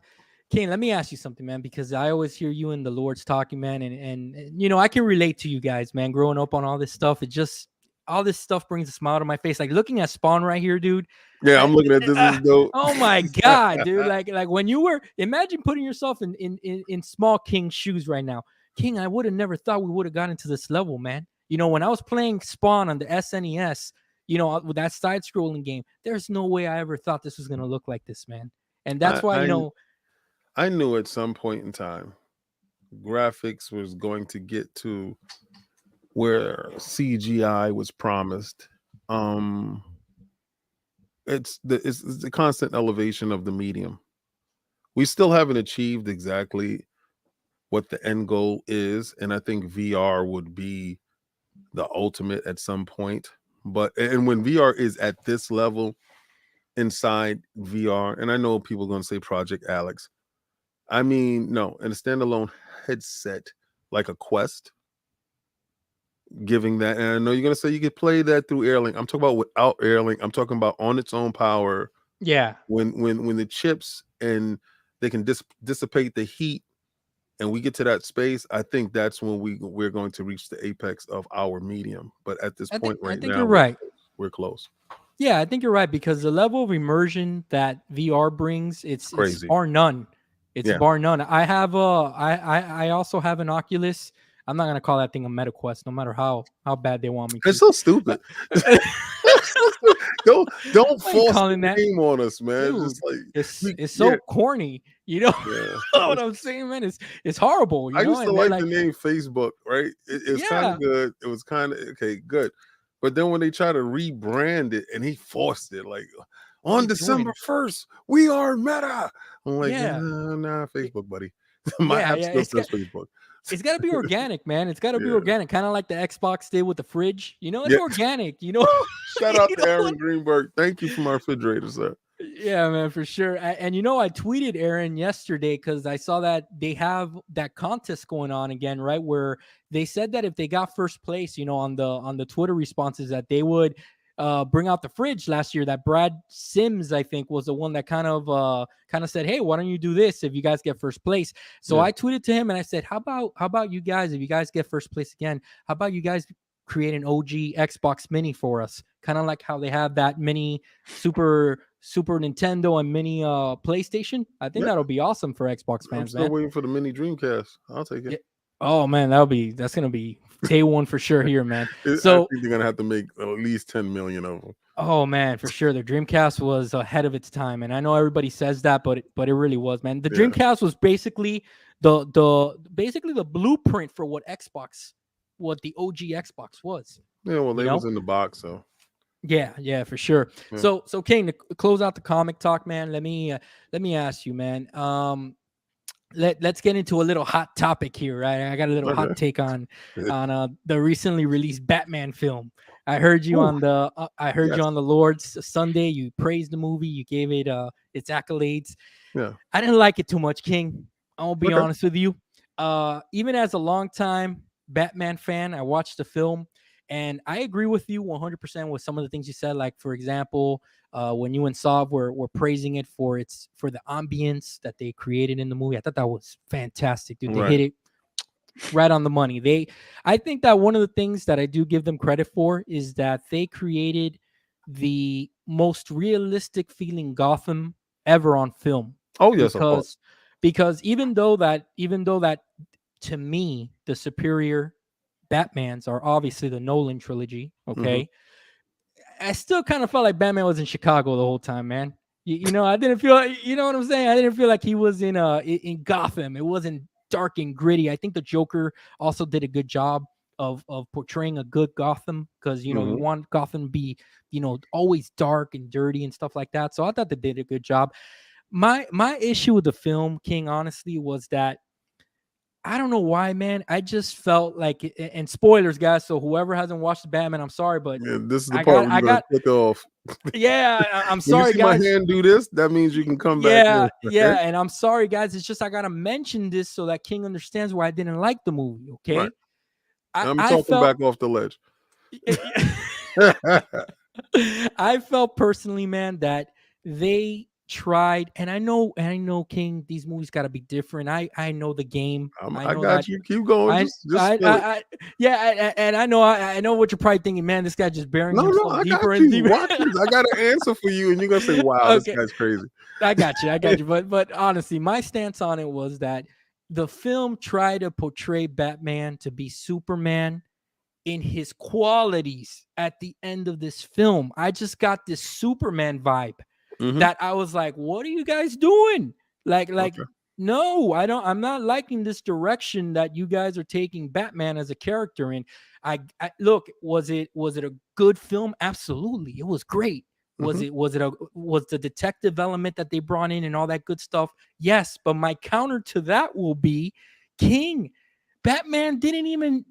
Kane, let me ask you something, man, because I always hear you and the Lords talking, man, and you know, I can relate to you guys, man, growing up on all this stuff. It just all this stuff brings a smile to my face. Like looking at Spawn right here, dude. Yeah, I, I'm looking at this. Is dope. oh my god, dude. Like when you were imagine putting yourself in small King's shoes right now. King, I would have never thought we would have gotten to this level, man. You know, when I was playing Spawn on the SNES, you know, with that side scrolling game, there's no way I ever thought this was going to look like this, man. And that's I, why, you I know, I knew at some point in time graphics was going to get to where CGI was promised. Um it's the constant elevation of the medium. We still haven't achieved exactly what the end goal is, and I think VR would be the ultimate at some point. But and when VR is at this level inside VR, and I know people are going to say Project Alex. I mean, no, in a standalone headset like a Quest, giving that, and I know you're going to say you could play that through Airlink. I'm talking about without Airlink. I'm talking about on its own power. yeah, When the chips and they can dissipate the heat, and we get to that space, I think that's when we're going to reach the apex of our medium. But at this point I right think now, you're right. we're close. Yeah, I think you're right because the level of immersion that VR brings, it's Crazy. bar none. It's Yeah. bar none. I also have an Oculus. I'm not gonna call that thing a MetaQuest, no matter how bad they want me to. It's so stupid. don't Why are you force calling the that? name on us, man. Dude, Just like it's so corny, you know. yeah. What I'm saying, man, it's horrible, you I know. used to And they're like the like, name Facebook, right? It was kind yeah, of good. It was kind of okay, good. But then when they try to rebrand it and he forced it, like what are on you doing? December 1st, we are Meta. I'm like, Yeah, nah, Facebook, buddy. My yeah, app yeah. still says Facebook. It's got to be organic, man. It's got to be Yeah. organic, kind of like the Xbox did with the fridge. You know, it's Yeah. organic. You know, Shout out you to know what? Aaron Greenberg. Thank you for my refrigerator, sir. Yeah, man, for sure. And you know, I tweeted Aaron yesterday because I saw that they have that contest going on again, right? Where they said that if they got first place, you know, on the Twitter responses, that they would bring out the fridge last year. That Brad Sims, I think, was the one that kind of said, "Hey, why don't you do this if you guys get first place?" So Yeah. I tweeted to him and I said, how about you guys, if you guys get first place again, how about you guys create an OG Xbox Mini for us, kind of like how they have that mini Super Nintendo and mini PlayStation. I think Yeah. that'll be awesome for Xbox I'm fans, still man. waiting for the mini Dreamcast. I'll take it. Yeah. Oh man, that's gonna be day one for sure here, man. I So think they're gonna have to make at least 10 million of them. oh man, for sure, the Dreamcast was ahead of its time, and I know everybody says that, but it really was, man. The Yeah. Dreamcast was basically the blueprint for what the OG Xbox was. Yeah, well, You they know? was in the box, so Yeah, for sure. yeah. So Kane, to close out the comic talk, man, let me ask you, man. Let's get into a little hot topic here, right? I got a little Okay. hot take on the recently released Batman film. I heard you Ooh, on the yes. you on the Lord's Sunday. You praised the movie. You gave it its accolades. Yeah. I didn't like it too much, King. I'll be Okay. honest with you. Even as a longtime Batman fan, I watched the film and I agree with you 100% with some of the things you said. Like, for example, when you and Sav were praising it for the ambience that they created in the movie. I thought that was fantastic, dude. They Right. hit it right on the money. I think that one of the things that I do give them credit for is that they created the most realistic feeling Gotham ever on film. Oh yes, of course. Because even though that to me the superior Batmans are obviously the Nolan trilogy, okay? Mhm. I still kind of felt like Batman was in Chicago the whole time, man. You know, I didn't feel, you know what I'm saying? I didn't feel like he was in Gotham. It wasn't dark and gritty. I think the Joker also did a good job of portraying a good Gotham because, you know, you Mhm. want Gotham to be, you know, always dark and dirty and stuff like that. So I thought they did a good job. My issue with the film, King, honestly, was that I don't know why, man. I just felt like, and spoilers, guys. So whoever hasn't watched the Batman, I'm sorry, but Yeah, this is the I part got, where I you're gonna got, click off. yeah. I'm When you sorry, see my guys. hand do this, that means you can come back Yeah, in. yeah. And I'm sorry, guys. It's just I gotta mention this so that King understands why I didn't like the movie. Right. Okay. I, I'm I talking felt back off the ledge. I felt personally, man, that they tried, and I know, King, these movies got to be different. I know the game. I I know got that. you. Keep going. I, Just spill it. yeah, and I know what you're probably thinking, man. This guy just burying No, himself I got deeper and you. deeper. Watch this. I got an answer for you, and you're gonna say, "Wow, this Okay, guy's crazy." I got you. But honestly, my stance on it was that the film tried to portray Batman to be Superman in his qualities at the end of this film. I just got this Superman vibe Mm-hmm. that I was like, what are you guys doing? Like, Okay. no, I'm not liking this direction that you guys are taking Batman as a character in. I look, was it a good film? Absolutely. It was great. Mm-hmm. Was the detective element that they brought in and all that good stuff? Yes, but my counter to that will be King. Batman didn't even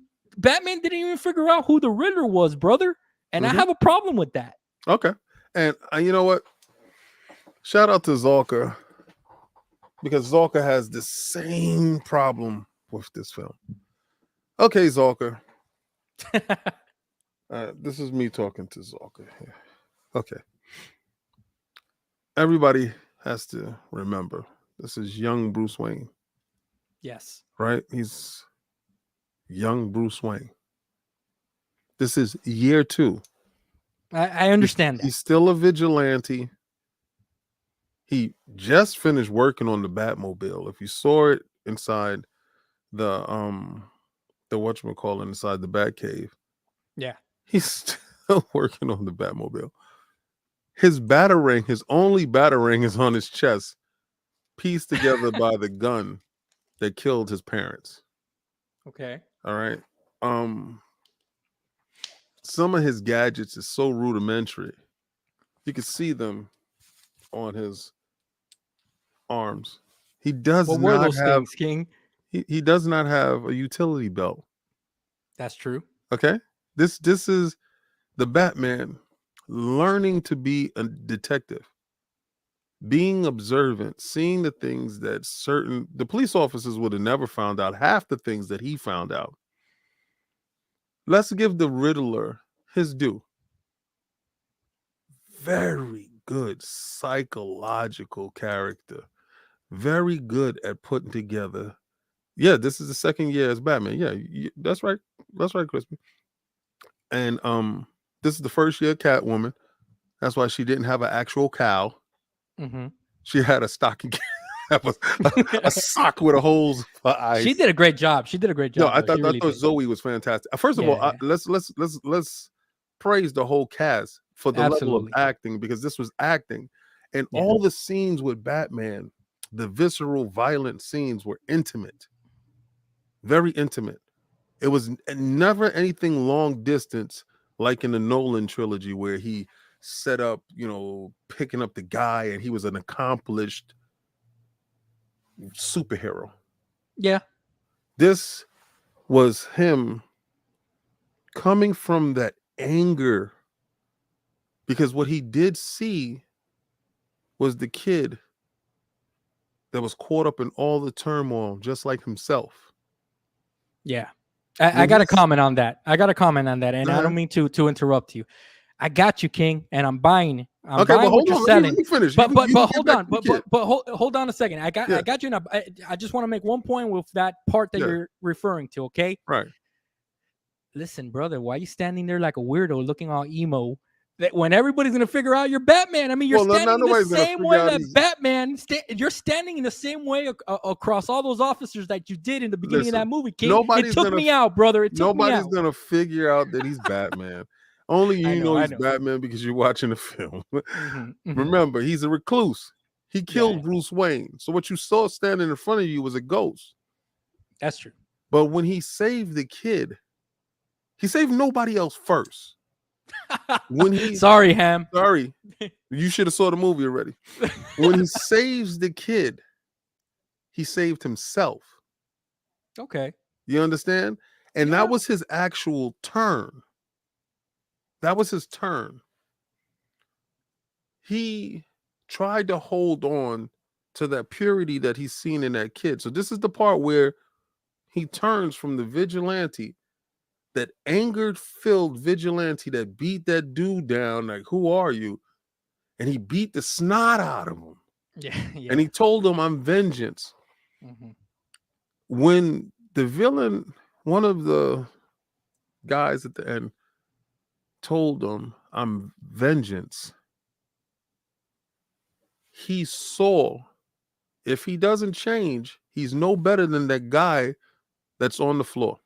figure out who the Riddler was, brother. And I Mm-hmm. have a problem with that. Okay. And you know what? Shout out to Zalka, because Zalka has the same problem with this film. Okay, Zalka. This is me talking to Zalka here. Okay. Everybody has to remember this is young Bruce Wayne, Yes. right? He's young Bruce Wayne. This is year 2. I understand that. He's still a vigilante. He just finished working on the Batmobile. If you saw it inside the whatchamacallit inside the Batcave, Yeah. he's still working on the Batmobile. His batarang, his only batarang, is on his chest, pieced together by the gun that killed his parents. Okay. All right. Some of his gadgets is so rudimentary. You can see them on his arms. He does What were not those have things, King? he does not have a utility belt. That's true. Okay? This is the Batman learning to be a detective, being observant, seeing the things that the police officers would have never found out, half the things that he found out. Let's give the Riddler his due. Very good psychological character. Very good at putting together. Yeah, this is the second year as Batman. Yeah, that's right. That's right, Crispy. And this is the first year Catwoman. That's why she didn't have an actual cow. Mm-hmm. She had a stocking cap, a sock with a holes for eyes. She did a great job. No, I Though. thought Zoe was fantastic. First of all, Yeah. let's praise the whole cast for the level of Absolutely. acting, because this was acting, and Yeah. all the scenes with Batman, the visceral, violent scenes were intimate, very intimate. It was never anything long distance like in the Nolan trilogy where he set up, picking up the guy and he was an accomplished superhero. Yeah. This was him coming from that anger, because what he did see was the kid that was caught up in all the turmoil, just like himself. Yeah. I got to comment on that. And I don't mean to interrupt you. I got you, King, and I'm buying. I'm buying what you're selling. Let me finish. But hold on. But hold on a second. I got you. And I just want to make one point with that part that you're referring to. Okay. Right. Listen, brother, why are you standing there like a weirdo, looking all emo? That when everybody's gonna figure out you're Batman. I mean, you're standing in the same way that Batman. You're standing in the same way across all those officers that you did in the beginning of that movie, King. It took me out, brother. Nobody's gonna figure out that he's Batman. Only you know he's Batman because you're watching the film. Remember, he's a recluse. He killed Bruce Wayne. So what you saw standing in front of you was a ghost. That's true. But when he saved the kid, he saved nobody else first. Sorry, Ham. Sorry. You should have saw the movie already. When he saves the kid, he saved himself. Okay. You understand? And that Yeah. was his actual turn. That was his turn. He tried to hold on to that purity that he's seen in that kid. So this is the part where he turns from the vigilante, that angered filled vigilante that beat that dude down, like, who are you? And he beat the snot out of him. Yeah. And Yeah. he told him, I'm vengeance. Hmm. When the villain, one of the guys at the end, told him, I'm vengeance, he saw if he doesn't change, he's no better than that guy that's on the floor.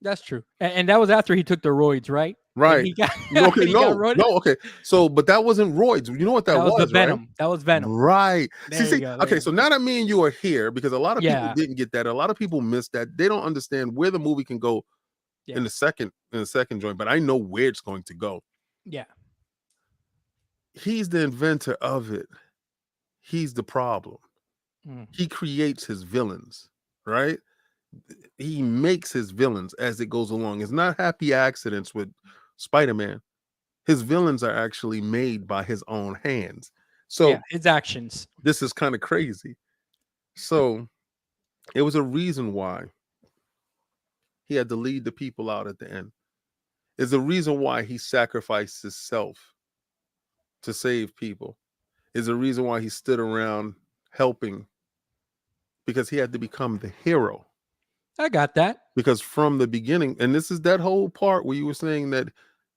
That's true. And that was after he took the roids, right? And Right. he got Okay, and he got no, roided. no, okay. So, but that wasn't roids. You know what that That was the was, right? venom. That was venom. Right. There you See, go. There okay, you so go. now that me and you are here, because a lot of people Yeah. didn't get that. A lot of people missed that. They don't understand where the movie can go Yeah. in the second joint, but I know where it's going to go. Yeah. He's the inventor of it. He's the problem. Mm. He creates his villains, right? He makes his villains as it goes along. It's not happy accidents with Spider-Man. His villains are actually made by his own hands. Yeah. So His actions. this is kind of crazy. So it was a reason why he had to lead the people out at the end. Is the reason why he sacrificed himself to save people. Is the reason why he stood around helping, because he had to become the hero. I got that. Because from the beginning, and this is that whole part where you were saying that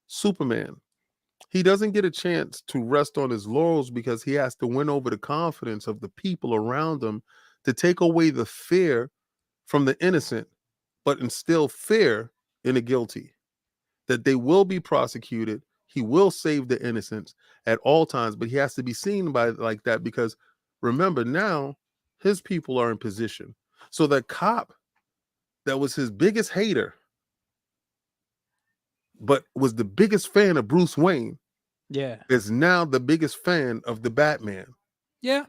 Superman, he doesn't get a chance to rest on his laurels because he has to win over the confidence of the people around him to take away the fear from the innocent, but instill fear in the guilty, that they will be prosecuted. He will save the innocents at all times, but he has to be seen by like that because remember now his people are in position. So that cop that was his biggest hater, but was the biggest fan of Bruce Wayne, Yeah. is now the biggest fan of the Batman. Yeah.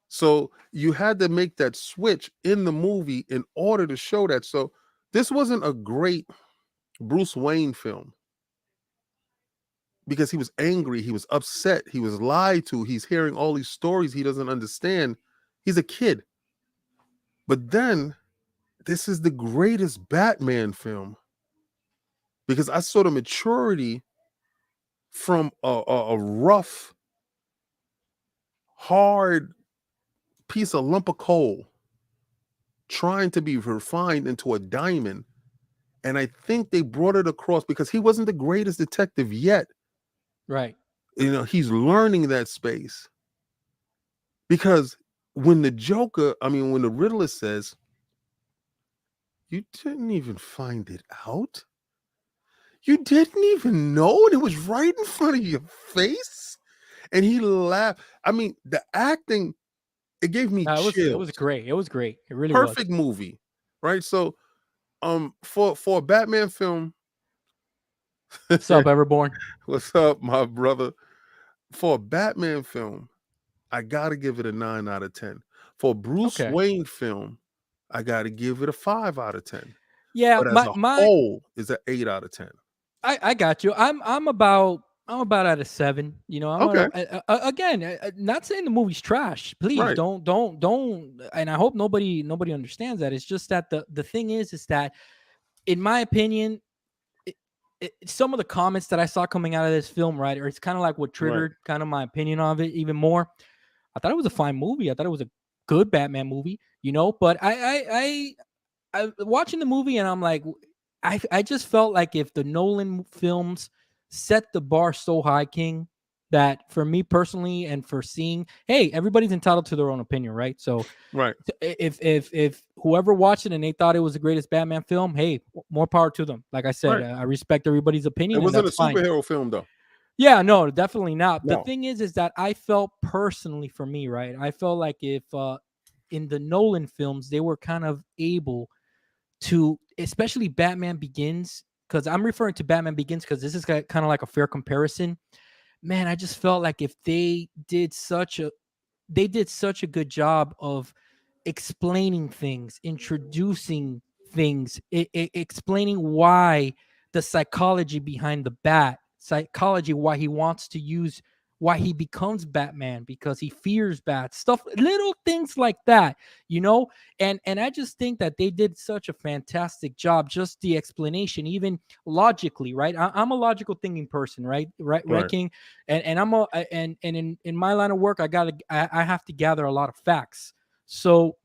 So you had to make that switch in the movie in order to show that. So this wasn't a great Bruce Wayne film because he was angry, he was upset, he was lied to, he's hearing all these stories he doesn't understand. He's a kid. But then this is the greatest Batman film because I saw the maturity from a rough, hard piece of lump of coal trying to be refined into a diamond. And I think they brought it across because he wasn't the greatest detective yet. Right. You know, he's learning that space. Because when the Joker, when the Riddler says, you didn't even find it out? You didn't even know? And it was right in front of your face? And he laughed. The acting, it gave me It was chills. great. It was great. It really Perfect was. movie, right? So, for a Batman film, What's up, Everborn? what's up, my brother? For a Batman film, I gotta give it a 9 out of 10. For a Bruce Okay. Wayne film, I gotta give it a 5 out of 10. Yeah, But as a my whole, is an 8 out of 10. I got you. I'm about at a 7. You know, Okay, again, not saying the movie's trash. Please right, don't. And I hope nobody understands that. It's just that the thing is that, in my opinion, some of the comments that I saw coming out of this film, right, or it's kind of like what right, triggered kind of my opinion of it even more. I thought it was a fine movie. I thought it was a good Batman movie. You know, but I watching the movie and I'm like, I just felt like if the Nolan films set the bar so high, King, that for me personally and for seeing, hey, everybody's entitled to their own opinion, right? So right, if whoever watched it and they thought it was the greatest Batman film, hey, more power to them. Like I said, right. I respect everybody's It opinion and wasn't a that's fine. superhero film, though. Yeah, no, definitely not. The No, thing is that I felt personally for me, right? I felt like if in the Nolan films they were kind of able to, especially Batman Begins, because I'm referring to Batman Begins because this is kind of like a fair comparison. Man, I just felt like if they did such a good job of explaining things, introducing things, explaining why the psychology behind the bat, psychology, why he wants to use, why he becomes Batman because he fears bats, stuff, little things like that, you know. And I just think that they did such a fantastic job, just the explanation, even logically, right? I'm a logical thinking person, right, Right. King, and I'm a and in my line of work, I have to gather a lot of facts. So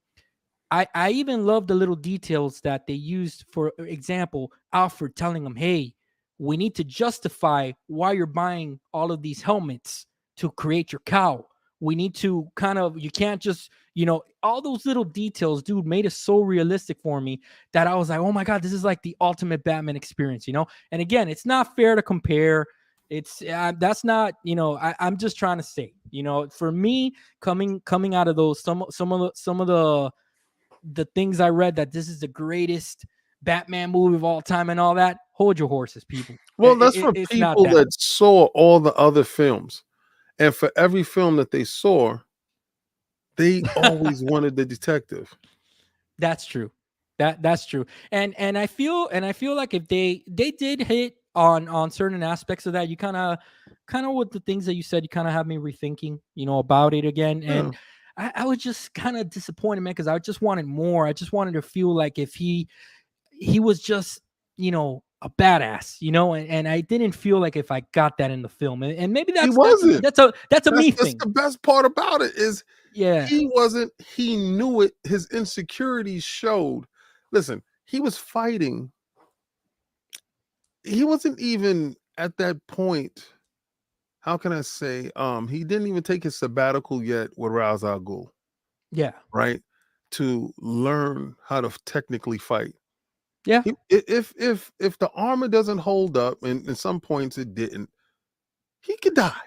I even love the little details that they used. For example, Alfred telling him, "Hey, we need to justify why you're buying all of these helmets to create your cow. We need to kind of, you can't just, all those little details, dude, made it so realistic for me that I was like, oh my God, this is like the ultimate Batman experience, you know? And again, it's not fair to compare. It's that's not, I'm just trying to say, for me, coming out of those, some of the things I read, that this is the greatest Batman movie of all time and all that. Hold your horses, people. Well, that's for It's not people that. that saw all the other films. And for every film that they saw, they always wanted the detective. That's true. That's true. And I feel like if they did hit on certain aspects of that, you kind of with the things that you said, you kind of have me rethinking, about it again. Yeah. And I was just kind of disappointed, man, because I just wanted more. I just wanted to feel like if he was just, a badass, and I didn't feel like if I got that in the film. And maybe He that's wasn't. that's a me That's thing. the best part about it is Yeah. he wasn't, he knew it. His insecurities showed. Listen, he was fighting. He wasn't even at that point. How can I say? He didn't even take his sabbatical yet with Ra's al Ghul, Yeah. right? To learn how to technically fight. Yeah. If the armor doesn't hold up, and in some points it didn't, he could die.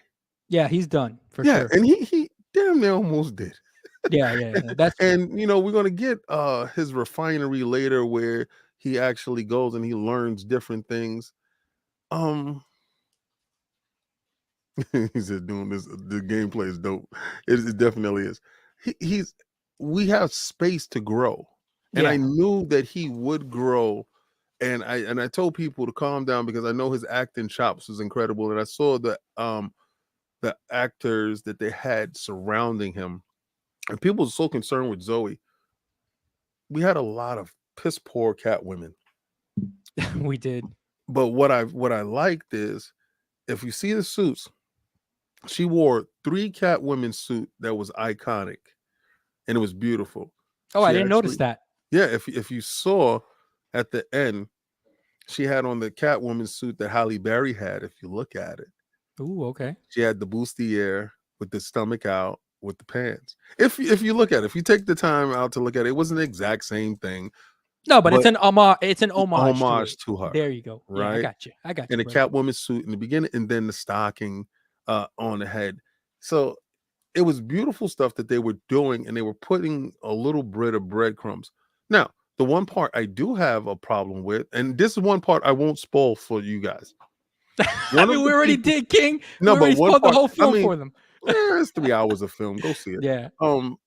Yeah, he's done for Yeah, sure. and he damn near almost did. Yeah, that's true. And we're gonna get his refinery later, where he actually goes and he learns different things. Um, he said doing this, the gameplay is dope. It definitely is. He's We have space to grow, and I Yeah. knew that he would grow. And I told people to calm down because I know his acting chops was incredible, and I saw the actors that they had surrounding him, and people were so concerned with Zoe. We had a lot of piss poor cat women, We did. but what I liked is, if you see the suits, she wore 3 cat women suit that was iconic, and it was beautiful. Oh, I She didn't notice actually, that. yeah, if you saw at the end, she had on the Catwoman suit that Halle Berry had. If you look at it, Ooh, okay. she had the bustier with the stomach out with the pants. If you look at it, if you take the time out to look at it, it wasn't the exact same thing, No, but but it's an homage to it. homage to her, There you go. Yeah, right? I got And you, the brother. Catwoman suit in the beginning, and then the stocking on the head. So it was beautiful stuff that they were doing, and they were putting a little bit of breadcrumbs. Now, the one part I do have a problem with, and this is one part I won't spoil for you guys. I One mean, of we the already people, did, King. We no, but already one spoiled the part, whole I film mean, for them. it's 3 hours of film. Go see it. Yeah. Um,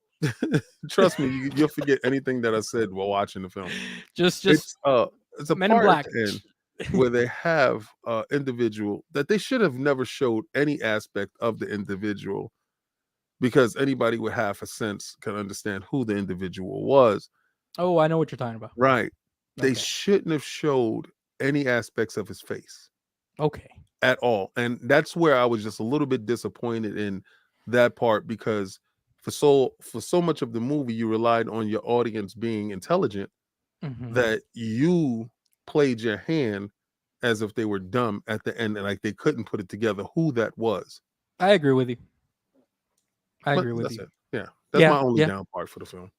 trust me, you'll forget anything that I said while watching the film. Just It's uh, it's a Men in part at Black. the end where they have individual that they should have never showed any aspect of the individual, because anybody with half a sense can understand who the individual was. Oh, I know what you're talking about. Right. They Okay. shouldn't have showed any aspects of his face Okay. at all. And that's where I was just a little bit disappointed in that part, because for so much of the movie you relied on your audience being intelligent, Hmm. that you played your hand as if they were dumb at the end, and like they couldn't put it together who that was. I agree with you. I But agree with that's you. it. Yeah. That's Yeah. my only Yeah. down part for the film.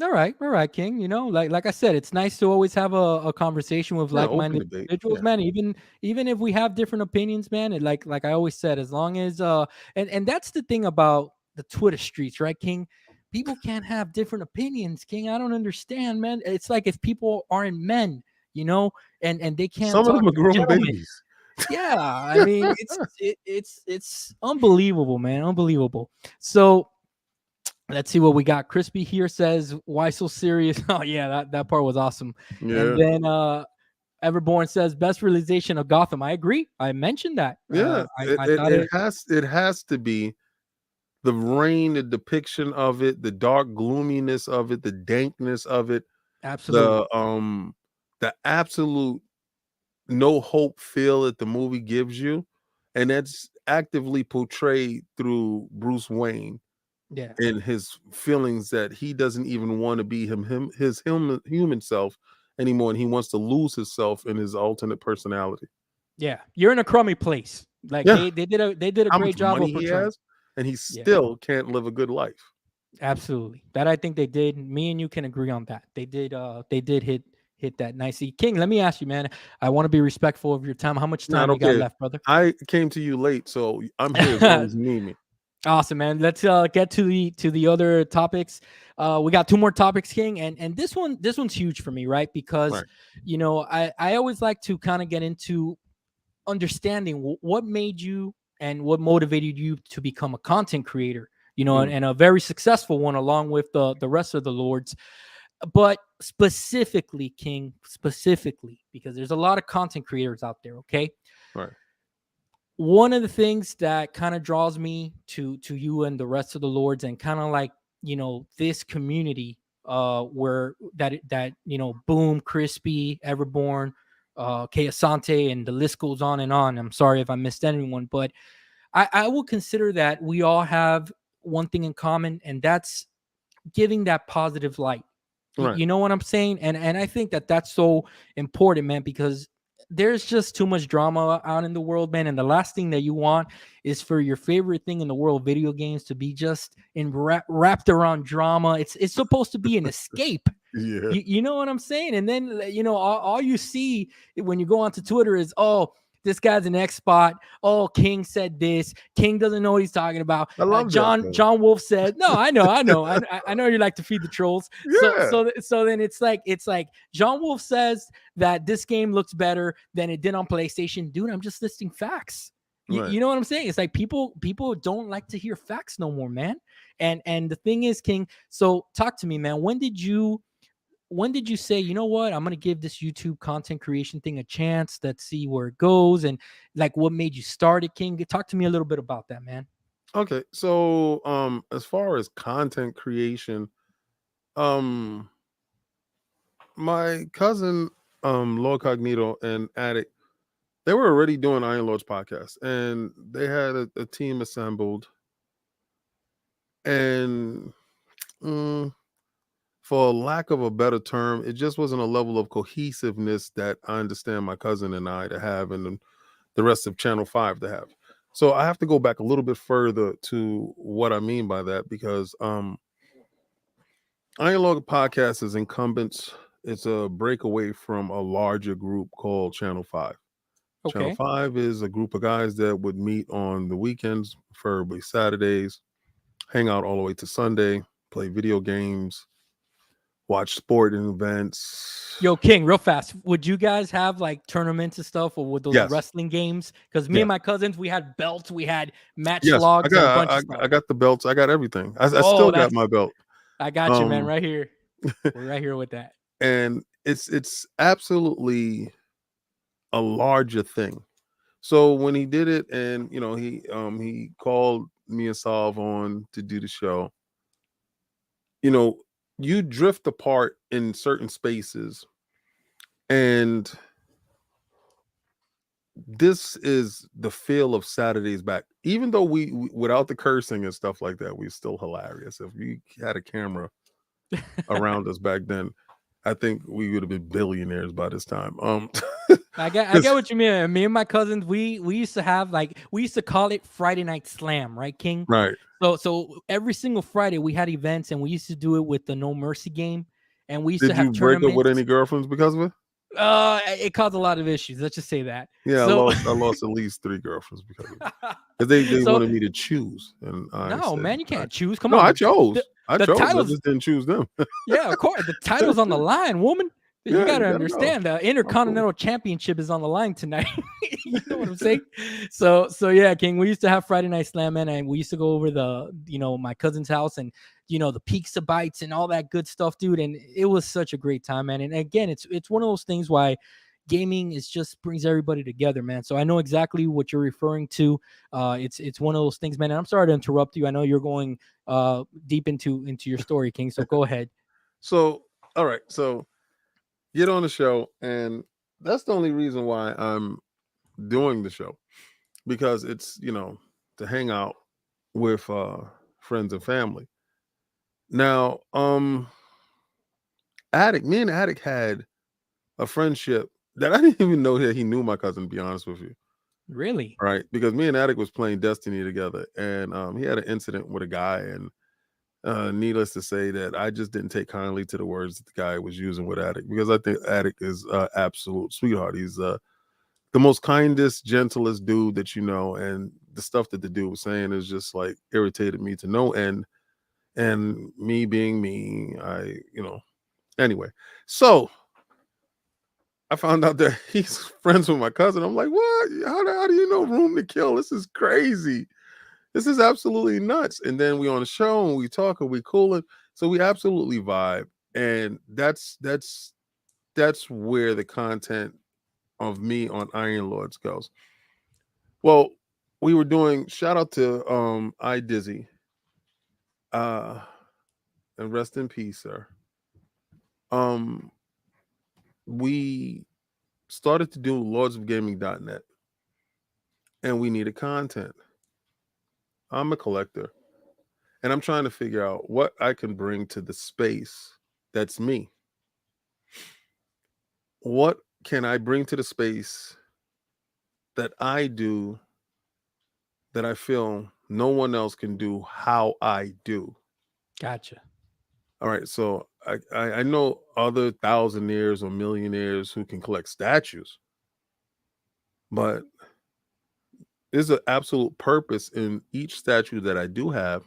All right, King. Like I said, it's nice to always have a conversation with Yeah, open like-minded debate. individuals, Yeah. man. Even if we have different opinions, man. Like I always said, as long as and that's the thing about the Twitter streets, right, King? People can't have different opinions, King. I don't understand, man. It's like if people aren't men, and they can't Some of talk them are as grown gentlemen. babies. Yeah, I mean, it's unbelievable, man. Unbelievable. So Let's see what we got. Crispy here says, "Why so serious?" Oh yeah, that part was awesome. And Yeah, then Everborn says, "Best realization of Gotham." I agree. I mentioned that. yeah. I thought it It has to be the rain, the depiction of it, the dark gloominess of it, the dankness of it, absolutely. the absolute no hope feel that the movie gives you, and that's actively portrayed through Bruce Wayne Yeah, and his feelings that he doesn't even want to be his human self anymore, and he wants to lose himself in his alternate personality. yeah. You're in a crummy place. Like Yeah, they did a how much great job money of he portraying. has, and he Yeah. still can't live a good life. Absolutely. That I think they did. Me and you can agree on that. They did hit that nicely. King, let me ask you, man. I want to be respectful of your time. How much Not time you got okay. left, brother? I came to you late, so I'm here as long as you need me. Awesome, man. Let's get to the other topics. We got two more topics, King, and this one's huge for me, right? Because Right. I always like to kind of get into understanding what made you and what motivated you to become a content creator, Mm, and a very successful one along with the rest of the lords. But specifically, King, specifically, because there's a lot of content creators out there, okay? right. One of the things that kind of draws me to you and the rest of the lords, and kind of like, this community, where that Boom, Crispy, Everborn, K Asante, and the list goes on and on. I'm sorry if I missed anyone, but I will consider that we all have one thing in common, and that's giving that positive light. Right. You know what I'm saying? And I think that that's so important, man, because there's just too much drama out in the world, man. And the last thing that you want is for your favorite thing in the world, video games, to be just wrapped around drama. It's supposed to be an escape. Yeah. You know what I'm saying? And then, all you see when you go onto Twitter is, oh, this guy's an X spot. Oh, King said this. King doesn't know what he's talking about. I love that John though. John Wolf said, no, I know. I know you like to feed the trolls. So Yeah. so then it's like John Wolf says that this game looks better than it did on PlayStation. Dude, I'm just listing facts. Right. You know what I'm saying? It's like people don't like to hear facts no more, man. And the thing is, King, so talk to me, man. When did you say, you know what, I'm going to give this YouTube content creation thing a chance? Let's see where it goes. And like, what made you start it, King? Talk to me a little bit about that, man. Okay. So as far as content creation, um my cousin Lord Cognito and Attic, they were already doing Iron Lords podcast, and they had a team assembled, and for lack of a better term, it just wasn't a level of cohesiveness that I understand my cousin and I to have, and the rest of Channel 5 to have. So I have to go back a little bit further to what I mean by that, because Iron Log Podcast is incumbents. It's a breakaway from a larger group called Channel 5. Channel Okay. 5 is a group of guys that would meet on the weekends, preferably Saturdays, hang out all the way to Sunday, play video games, watch sporting events. Yo, King, real fast. Would you guys have like tournaments and stuff, or with those Yes. wrestling games? Because me Yes. and my cousins, we had belts, we had match Yes, logs, and a bunch of I stuff. got the belts. I got everything. I Oh, still got my belt. I got you, man. Right here. We're right here with that. And it's absolutely a larger thing. So when he did it, and he called me and Salve on to do the show, you drift apart in certain spaces, and this is the feel of Saturdays back. Even though we without the cursing and stuff like that, we're still hilarious. If we had a camera around us back then, I think we would have been billionaires by this time. I get what you mean. Me and my cousins, we used to have, like, we used to call it Friday Night Slam, right, King? Right. So every single Friday we had events, and we used to do it with the No Mercy game, and we used to Did have you break tournaments. up with any girlfriends because of it? It caused a lot of issues. Let's just say that. Yeah, So, I lost at least 3 girlfriends because of it. Because they wanted me to choose, and I no, said, man, you can't choose. Come no, on, I chose. I the chose. I titles, just didn't choose them. yeah, of course, the title's on the line, woman. You Yeah, gotta you gotta understand, know. the Intercontinental Championship is on the line tonight. You know what I'm saying? So yeah, King. We used to have Friday Night Slam, man, and we used to go over my cousin's house and the pizza bites and all that good stuff, dude. And it was such a great time, man. And again, it's one of those things why gaming is just brings everybody together, man. So I know exactly what you're referring to. It's one of those things, man. And I'm sorry to interrupt you. I know you're going deep into your story, King. So go ahead. So, all right. So get on the show, and that's the only reason why I'm doing the show, because it's to hang out with friends and family. Now, me and Attic had a friendship that I didn't even know that he knew my cousin, to be honest with you. Really? Right? Because me and Attic was playing Destiny together, and he had an incident with a guy, and needless to say that I just didn't take kindly to the words that the guy was using with Attic, because I think Attic is absolute sweetheart. He's the most kindest, gentlest dude that you know, and the stuff that the dude was saying is just like irritated me to no end. And me being me, anyway. So I found out that he's friends with my cousin. I'm like, what? How do you know Room to Kill? This is crazy. This is absolutely nuts. And then we on the show and we talk and we cool it. So we absolutely vibe. And that's where the content of me on Iron Lords goes. Well, we were doing shout out to iDizzy. And rest in peace, sir. We started to do lordsofgaming.net, and we needed content. I'm a collector, and I'm trying to figure out what I can bring to the space that's me. What can I bring to the space that I do that I feel no one else can do how I do? Gotcha. All right, so I know other thousandaires or millionaires who can collect statues, but there's an absolute purpose in each statue that I do have.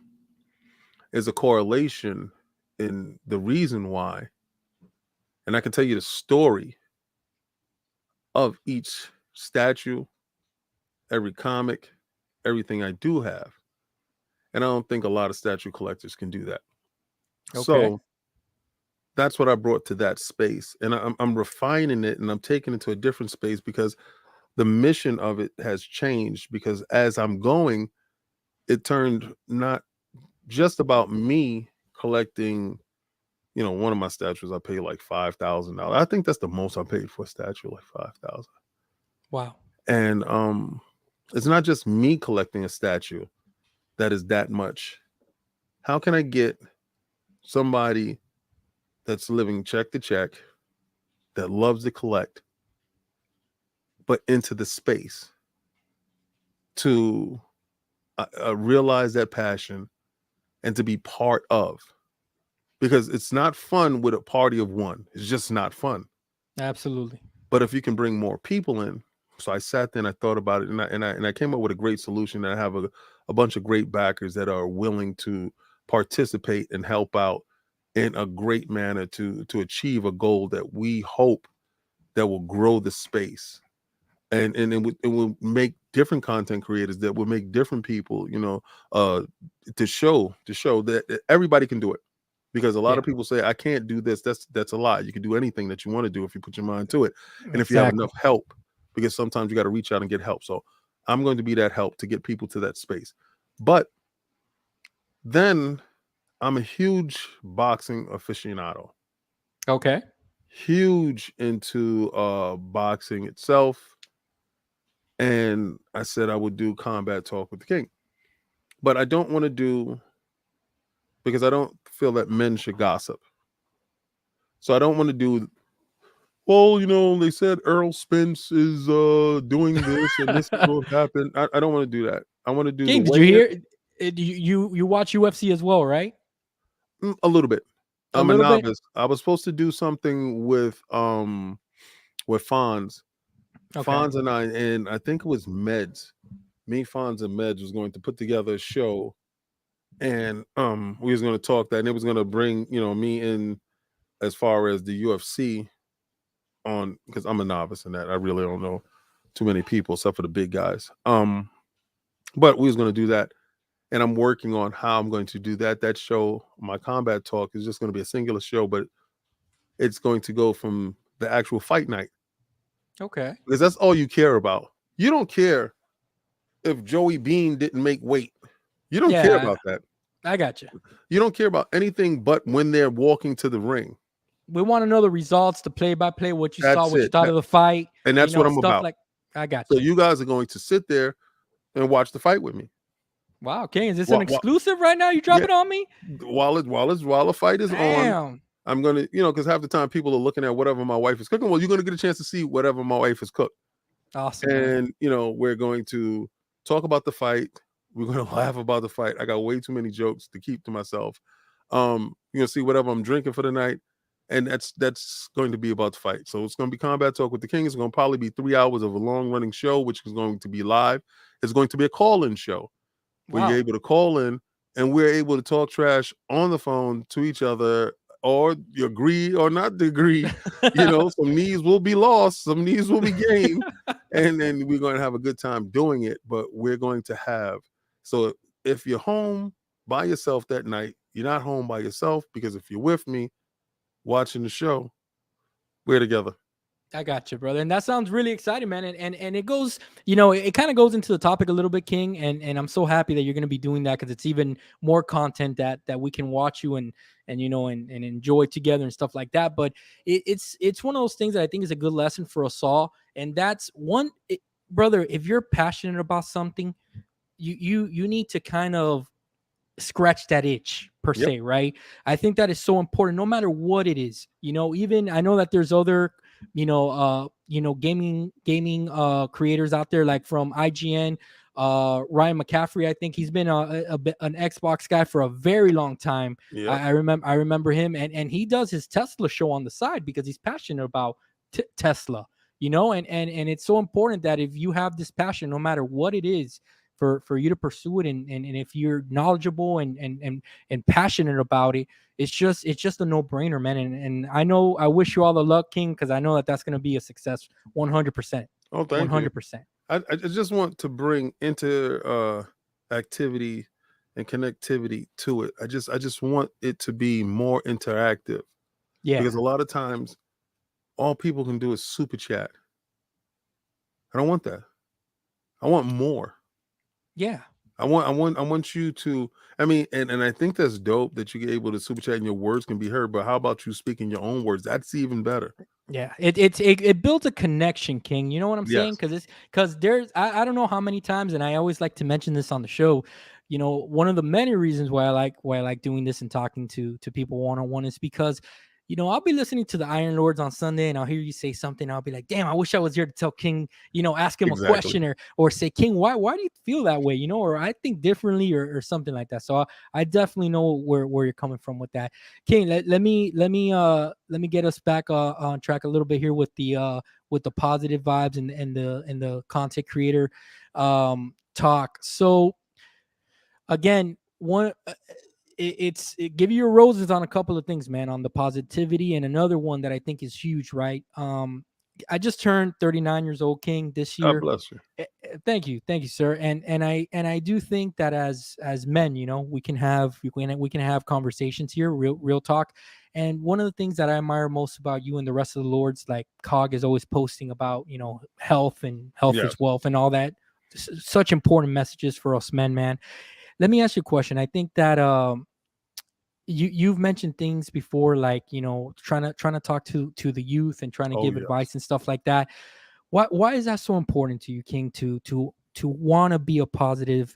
Is a correlation in the reason why, and I can tell you the story of each statue, every comic, everything I do have, and I don't think a lot of statue collectors can do that. Okay. So that's what I brought to that space, and I'm refining it, and I'm taking it to a different space because the mission of it has changed. Because as I'm going, it turned not just about me collecting. One of my statues I paid like $5,000. I think that's the most I paid for a statue, like 5,000. Wow. And it's not just me collecting a statue that is that much. How can I get somebody that's living check to check, that loves to collect, but into the space to realize that passion and to be part of? Because it's not fun with a party of one. It's just not fun. Absolutely. But if you can bring more people in, so I sat there and I thought about it, and I came up with a great solution. And I have a bunch of great backers that are willing to participate and help out in a great manner to achieve a goal that we hope that will grow the space, and it will make different content creators, that will make different people, to show that everybody can do it. Because a lot Yeah. of people say, I can't do this. That's a lie. You can do anything that you want to do if you put your mind to it. And if you have Exactly. enough help, because sometimes you got to reach out and get help. So I'm going to be that help to get people to that space. But then I'm a huge boxing aficionado, Okay. huge into boxing itself. And I said I would do combat talk with the king. But I don't want to do, because I don't feel that men should gossip. So I don't want to do, well, they said Earl Spence is doing this and this is what happened. I don't want to do that. I want to do the King, did you weigh-in. hear? You watch UFC as well, right? A little bit. A I'm a little bit. novice. I was supposed to do something with Fonz. Okay. Fonz and I think it was Meds. Me, Fonz, and Meds was going to put together a show, and we was going to talk that, and it was going to bring me in as far as the UFC on, because I'm a novice in that. I really don't know too many people, except for the big guys. But we was going to do that, and I'm working on how I'm going to do that. That show, my combat talk, is just going to be a singular show, but it's going to go from the actual fight night, Okay. because that's all you care about. You don't care if Joey Bean didn't make weight. You don't care Yeah, about that. I got you. You don't care about anything but when they're walking to the ring. We want to know the results, the play by play, what you saw, That's what you it. thought of the fight, And that's what I'm stuff about. like. I got So you. you guys are going to sit there and watch the fight with me. Wow, King, is this Wha- an wha- exclusive right now? You Yeah. dropping on me? While the fight is on, Damn. I'm gonna, because half the time people are looking at whatever my wife is cooking. Well, you're gonna get a chance to see whatever my wife has cooked, Awesome, man. and we're going to talk about the fight. We're gonna laugh about the fight. I got way too many jokes to keep to myself. You're gonna see whatever I'm drinking for the night, and that's going to be about the fight. So it's gonna be combat talk with the King. It's gonna probably be 3 hours of a long running show, which is going to be live. It's going to be a call-in show where Wow. you're able to call in, and we're able to talk trash on the phone to each other, or you agree or not to agree. Some knees will be lost, some knees will be gained, and then we're going to have a good time doing it. But we're going to have, so if you're home by yourself that night, you're not home by yourself, because if you're with me watching the show, we're together. I got you, brother. And that sounds really exciting, man. And it goes, it kind of goes into the topic a little bit, King. And I'm so happy that you're going to be doing that, because it's even more content that we can watch you and enjoy together and stuff like that. But it's one of those things that I think is a good lesson for us all. And that's brother, if you're passionate about something, you need to kind of scratch that itch per Yep. se, right? I think that is so important, no matter what it is. Even I know that there's other gaming creators out there, like from IGN, Ryan McCaffrey. I think he's been an Xbox guy for a very long time. Yep. I remember him, and he does his Tesla show on the side because he's passionate about Tesla. And it's so important that if you have this passion, no matter what it is, for you to pursue it, and if you're knowledgeable and passionate about it, it's just a no-brainer, man. And I wish you all the luck, King, because I know that that's going to be a success 100%. Oh, thank you. 100%. I just want to bring activity and connectivity to it. I just want it to be more interactive. Yeah. Because a lot of times all people can do is super chat. I don't want that. I want more. Yeah. I want you to, and I think that's dope that you get able to super chat and your words can be heard, but how about you speaking your own words? That's even better. Yeah, it builds a connection, King. You know what I'm saying? Because there's I don't know how many times, and I always like to mention this on the show. One of the many reasons why I like doing this and talking to people one-on-one is because I'll be listening to the Iron Lords on Sunday, and I'll hear you say something. I'll be like, damn, I wish I was here to tell King, ask him Exactly. a question, or say, King, why do you feel that way? Or I think differently, or something like that. So I definitely know where you're coming from with that. King, let me get us back on track a little bit here with the positive vibes and the content creator talk. So again, give you your roses on a couple of things, man, on the positivity, and another one that I think is huge, right? I just turned 39 years old, King, this year. God bless you. Thank you, sir. And I do think that as men, we can have conversations here, real talk. And one of the things that I admire most about you and the rest of the Lords, like Cog is always posting about, health Yes. is wealth and all that. Such important messages for us men, man. Let me ask you a question. I think that you've mentioned things before, like trying to talk to the youth and trying to give advice and stuff like that. Why is that so important to you, King, to want to be a positive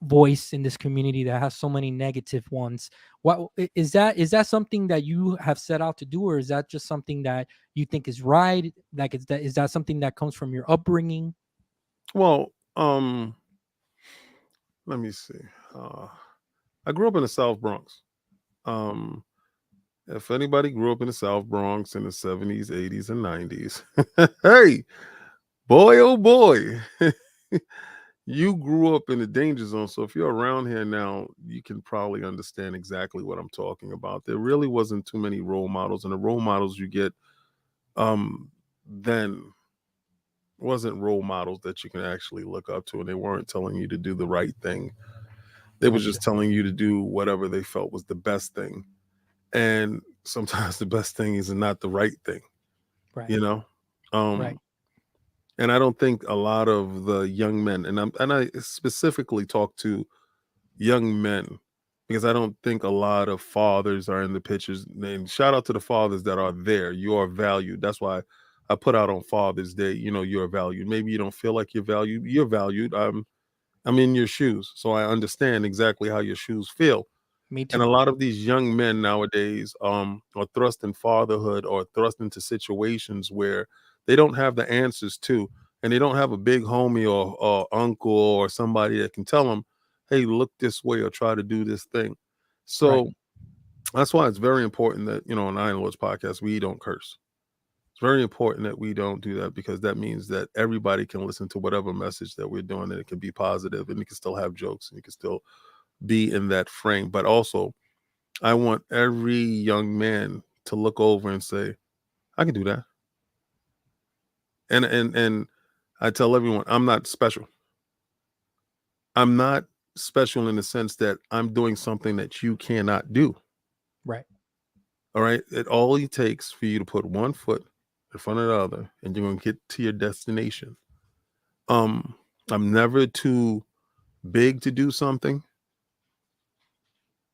voice in this community that has so many negative ones? What is that something that you have set out to do, or is that just something that you think is right? Like, is that something that comes from your upbringing? Well, let me see. I grew up in the South Bronx. If anybody grew up in the South Bronx in the 70s, 80s, and 90s, hey, boy, oh boy, you grew up in the danger zone. So if you're around here now, you can probably understand exactly what I'm talking about. There really wasn't too many role models, and the role models you get then role models that you can actually look up to, and they weren't telling you to do the right thing. They was Gotcha. just telling you to do whatever they felt was the best thing. And sometimes the best thing is not the right thing, Right. you know? Right. Um, and I don't think a lot of the young men, and I specifically talk to young men because I don't think a lot of fathers are in the pictures. And shout out to the fathers that are there. You are valued. That's why I put out on Father's Day, you're valued. Maybe you don't feel like you're valued. You're valued. I'm in your shoes, so I understand exactly how your shoes feel. Me And a too. lot of these young men nowadays are thrust in fatherhood or thrust into situations where they don't have the answers to, and they don't have a big homie or uncle or somebody that can tell them, hey, look this way or try to do this thing. Right. So that's why it's very important that, on Iron Lords podcast, we don't curse. It's very important that we don't do that, because that means that everybody can listen to whatever message that we're doing, and it can be positive, and you can still have jokes, and you can still be in that frame. But also, I want every young man to look over and say, I can do that. And I tell everyone, I'm not special. I'm not special in the sense that I'm doing something that you cannot do. Right. All right. It only takes for you to put one foot in front of the other, and you're gonna get to your destination. Um, I'm never too big to do something,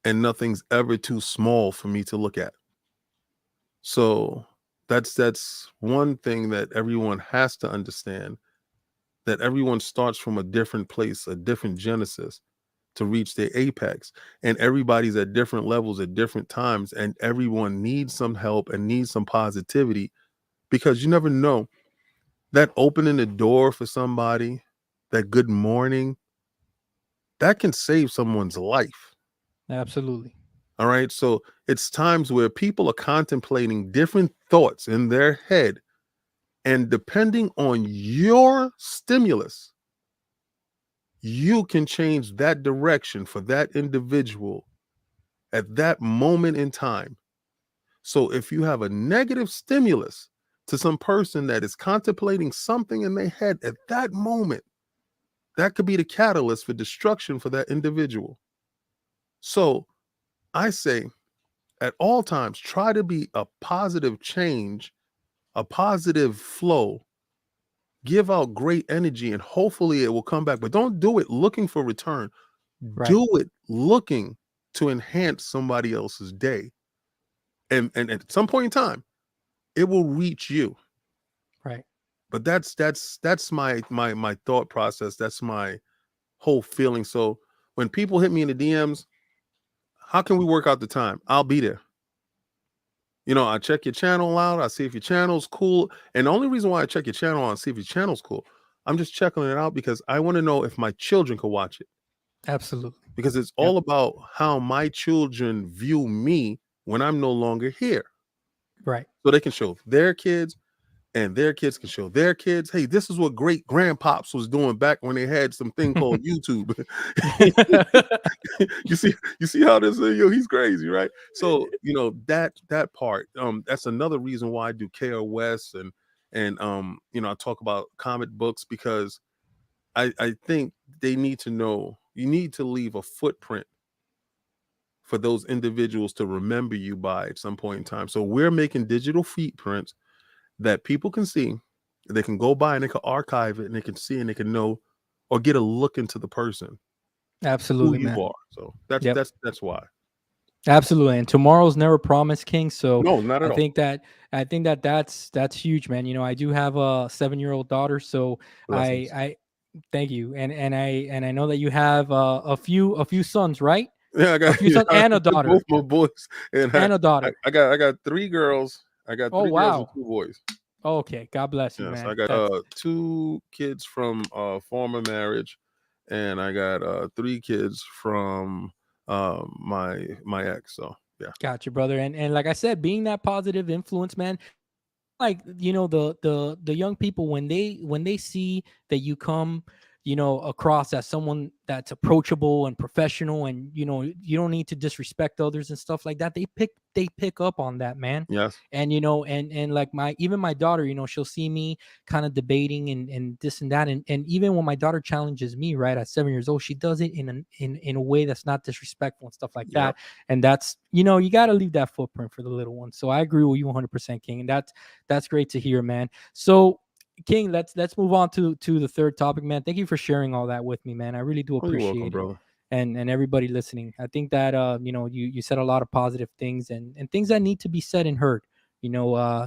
and nothing's ever too small for me to look at. So that's one thing that everyone has to understand, that everyone starts from a different place, a different genesis to reach their apex. And everybody's at different levels at different times. And everyone needs some help and needs some positivity, because you never know, that opening the door for somebody, that good morning, that can save someone's life. Absolutely. All right. So it's times where people are contemplating different thoughts in their head. And depending on your stimulus, you can change that direction for that individual at that moment in time. So if you have a negative stimulus to some person that is contemplating something in their head at that moment, that could be the catalyst for destruction for that individual. So I say, at all times, try to be a positive change, a positive flow. Give out great energy, and hopefully it will come back. But don't do it looking for return. Right. Do it looking to enhance somebody else's day. And at some point in time, it will reach you. Right. But that's my thought process. That's my whole feeling. So when people hit me in the DMs, how can we work out the time? I'll be there. I check your channel out. I see if your channel's cool. And the only reason why I check your channel out and see if your channel's cool, I'm just checking it out because I want to know if my children could watch it. Absolutely. Because it's Yep. all about how my children view me when I'm no longer here. Right. So they can show their kids, and their kids can show their kids, hey, this is what great grandpops was doing back when they had some thing called YouTube. you see how this he's crazy, right? So that part, that's another reason why I do KOS, and I talk about comic books, because I think they need to know, you need to leave a footprint for those individuals to remember you by at some point in time. So we're making digital footprints that people can see. They can go by and they can archive it, and they can see and they can know, or get a look into the person, who Absolutely, you man. are. So that's Yep. that's why. Absolutely. And tomorrow's never promised, King. So No, not I at all. think that that's huge, man. I do have a 7-year-old daughter, so Blessings. I thank you. And I know that you have a few sons, right? Yeah, I A got few sons and a daughter. both my boys, and And a I, daughter. I got I got 3 girls. I got Oh, 3 girls and wow. 2 boys. Okay. God bless you, Yes, I man. got That's 2 kids from former marriage, and I got 3 kids from my ex. So yeah. Got you, brother. And like I said, being that positive influence, man, like the young people, when they see that you come across as someone that's approachable and professional, and you don't need to disrespect others and stuff like that. They pick up on that, man. Yes. And and like my daughter, she'll see me kind of debating and this and that, and even when my daughter challenges me, right, at 7 years old, she does it in a way that's not disrespectful and stuff like that. Yep. And that's, you got to leave that footprint for the little ones. So I agree with you 100%, King, and that's great to hear, man. So King, let's move on to the third topic, man. Thank you for sharing all that with me, man. I really do Oh, you're welcome, appreciate it. brother. And everybody listening, I think that you said a lot of positive things and things that need to be said and heard.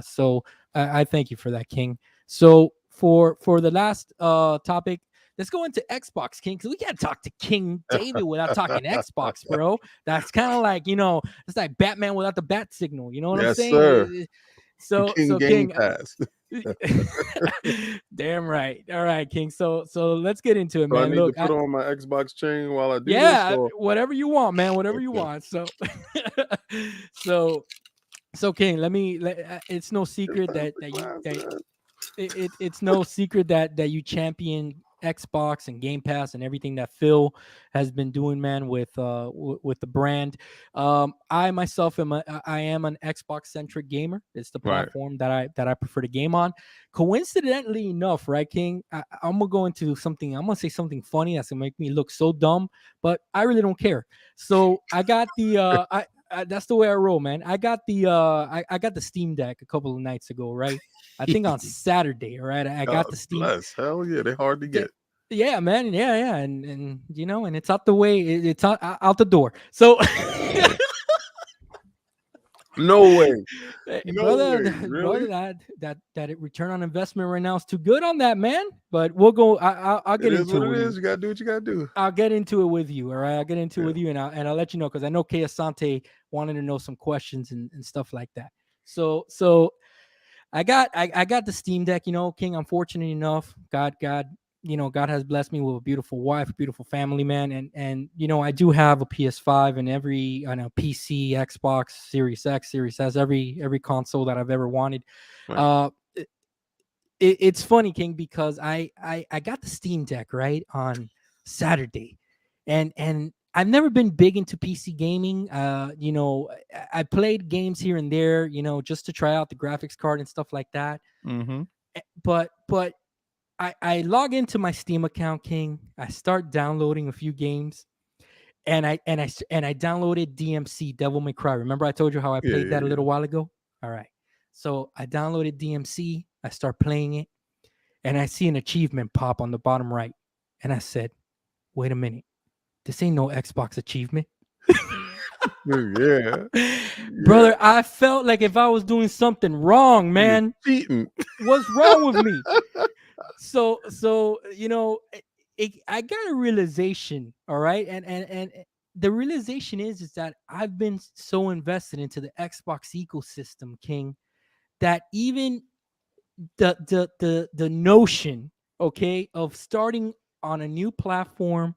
So I thank you for that, King. So for the last topic, let's go into Xbox, King, because we can't talk to King David without talking Xbox, bro. That's kind of like, it's like Batman without the bat signal. You know what I'm Yes, saying? sir. So King Game King, Pass. damn right. All right, King. So let's get into it, So I man. need Look, to put on my Xbox chain while I do this. yeah, Or... whatever you want, man. Whatever you Okay. want. So, so, King, it's no secret it's no secret that you champion Xbox and Game Pass and everything that Phil has been doing, man, with with the brand. I myself I am an Xbox centric gamer. It's the Right. platform that I prefer to game on. Coincidentally enough, right, King, I'm gonna go into something. I'm gonna say something funny that's gonna make me look so dumb, but I really don't care. So I got the that's the way I roll, man. I got the I got the Steam Deck a couple of nights ago, right? I think on Saturday, right? I got God the Steam. bless. Hell yeah, they're hard to get. Yeah, man. Yeah, and and it's out the way. It's out the door. So, No way. No brother, way. Really? brother, that return on investment right now is too good on that, man. But we'll go. I'll It get is into what it it with is. you. You gotta do what you gotta do. I'll get into it with you. All right, I'll get into it Yeah. with you, and I'll let you know, because I know Kay Asante wanted to know some questions and stuff like that. So I got the Steam Deck, King. I'm fortunate enough. God has blessed me with a beautiful wife, a beautiful family, man. And I do have a PS5 and every PC, Xbox, Series X, Series S, every console that I've ever wanted. Right. It's funny, King, because I got the Steam Deck right on Saturday, and I've never been big into PC gaming. I played games here and there, just to try out the graphics card and stuff like that. Mm-hmm. But I log into my Steam account, King. I start downloading a few games, and I downloaded DMC, Devil May Cry. Remember I told you how I Yeah, played that a yeah. little while ago? All right. So I downloaded DMC. I start playing it, and I see an achievement pop on the bottom right, and I said, "Wait a minute, this ain't no Xbox achievement." Yeah. Brother, I felt like if I was doing something wrong, man. You're cheating. What's wrong with me? So I got a realization, all right, and the realization is that I've been so invested into the Xbox ecosystem, King, that even the notion, okay, of starting on a new platform,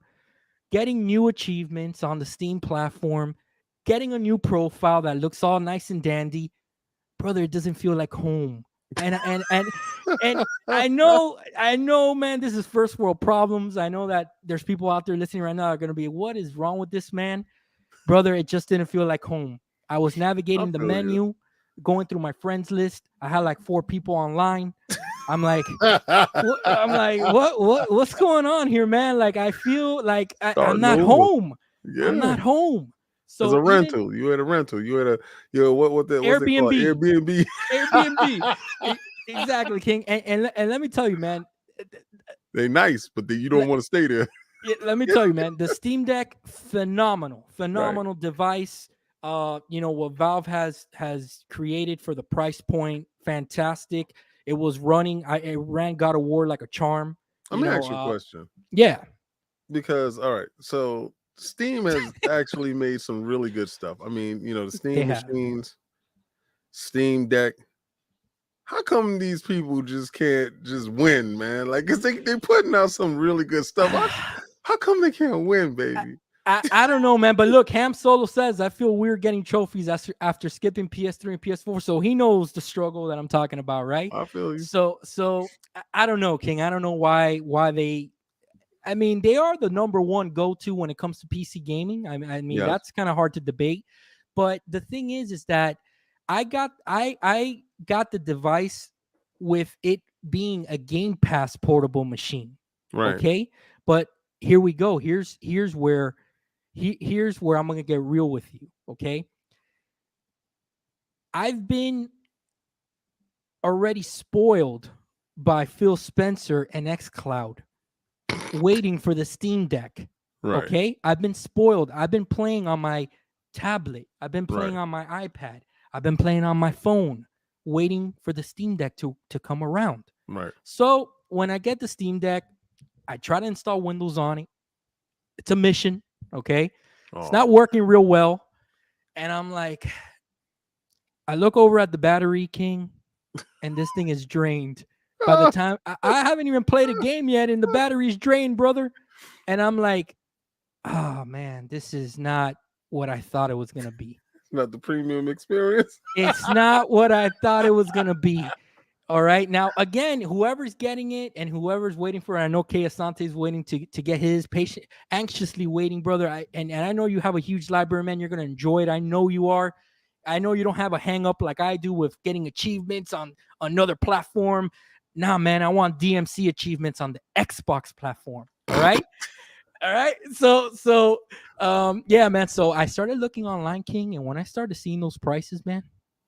getting new achievements on the Steam platform, getting a new profile that looks all nice and dandy, brother, it doesn't feel like home. And I know, man, this is first world problems. I know that there's people out there listening right now are gonna be, what is wrong with this man? Brother, it just didn't feel like home. I was navigating the menu, going through my friends list. I had like 4 people online. I'm like, what's going on here, man? Like, I feel like I'm not home. Yeah. I'm not home. So it's a rental. You had a rental. You had what's it called? Airbnb. Airbnb. Exactly, King. And let me tell you, man. They're nice, but you don't want to stay there. Let me tell you, man. The Steam Deck, phenomenal device. What Valve has created for the price point, fantastic. It was running. It ran God of War like a charm. Let me ask you a question. Yeah. Because all right, so Steam has actually made some really good stuff. I mean, the Steam machines, Steam Deck. How come these people just can't just win, man? Like, cause they're putting out some really good stuff. How come they can't win, baby? I don't know, man. But look, Ham Solo says, I feel weird getting trophies after skipping PS3 and PS4. So he knows the struggle that I'm talking about, right? I feel you. So I don't know, King. I don't know why they. I mean, they are the number one go-to when it comes to PC gaming. I mean, Yes. that's kind of hard to debate. But the thing is that I got the device with it being a Game Pass portable machine. Right. Okay, but here we go. Here's where I'm gonna get real with you. Okay, I've been already spoiled by Phil Spencer and xCloud waiting for the Steam Deck. Right. Okay, I've been spoiled. I've been playing on my tablet. I've been playing Right. on my iPad. I've been playing on my phone, waiting for the Steam Deck to come around. Right. So when I get the Steam Deck, I try to install Windows on it. It's a mission. Okay, it's not working real well, and I'm like, I look over at the battery, King, and this thing is drained. By the time I haven't even played a game yet, and the battery's drained, brother. And I'm like, oh man, this is not what I thought it was gonna be. It's not the premium experience. It's not what I thought it was gonna be. All right. Now, again, whoever's getting it and whoever's waiting for it, I know Kay Asante is waiting to get his, patient, anxiously waiting, brother. And I know you have a huge library, man. You're gonna enjoy it. I know you are. I know you don't have a hang up like I do with getting achievements on another platform. Nah, man, I want DMC achievements on the Xbox platform. All right. All right. So yeah, man. So I started looking online, King, and when I started seeing those prices, man,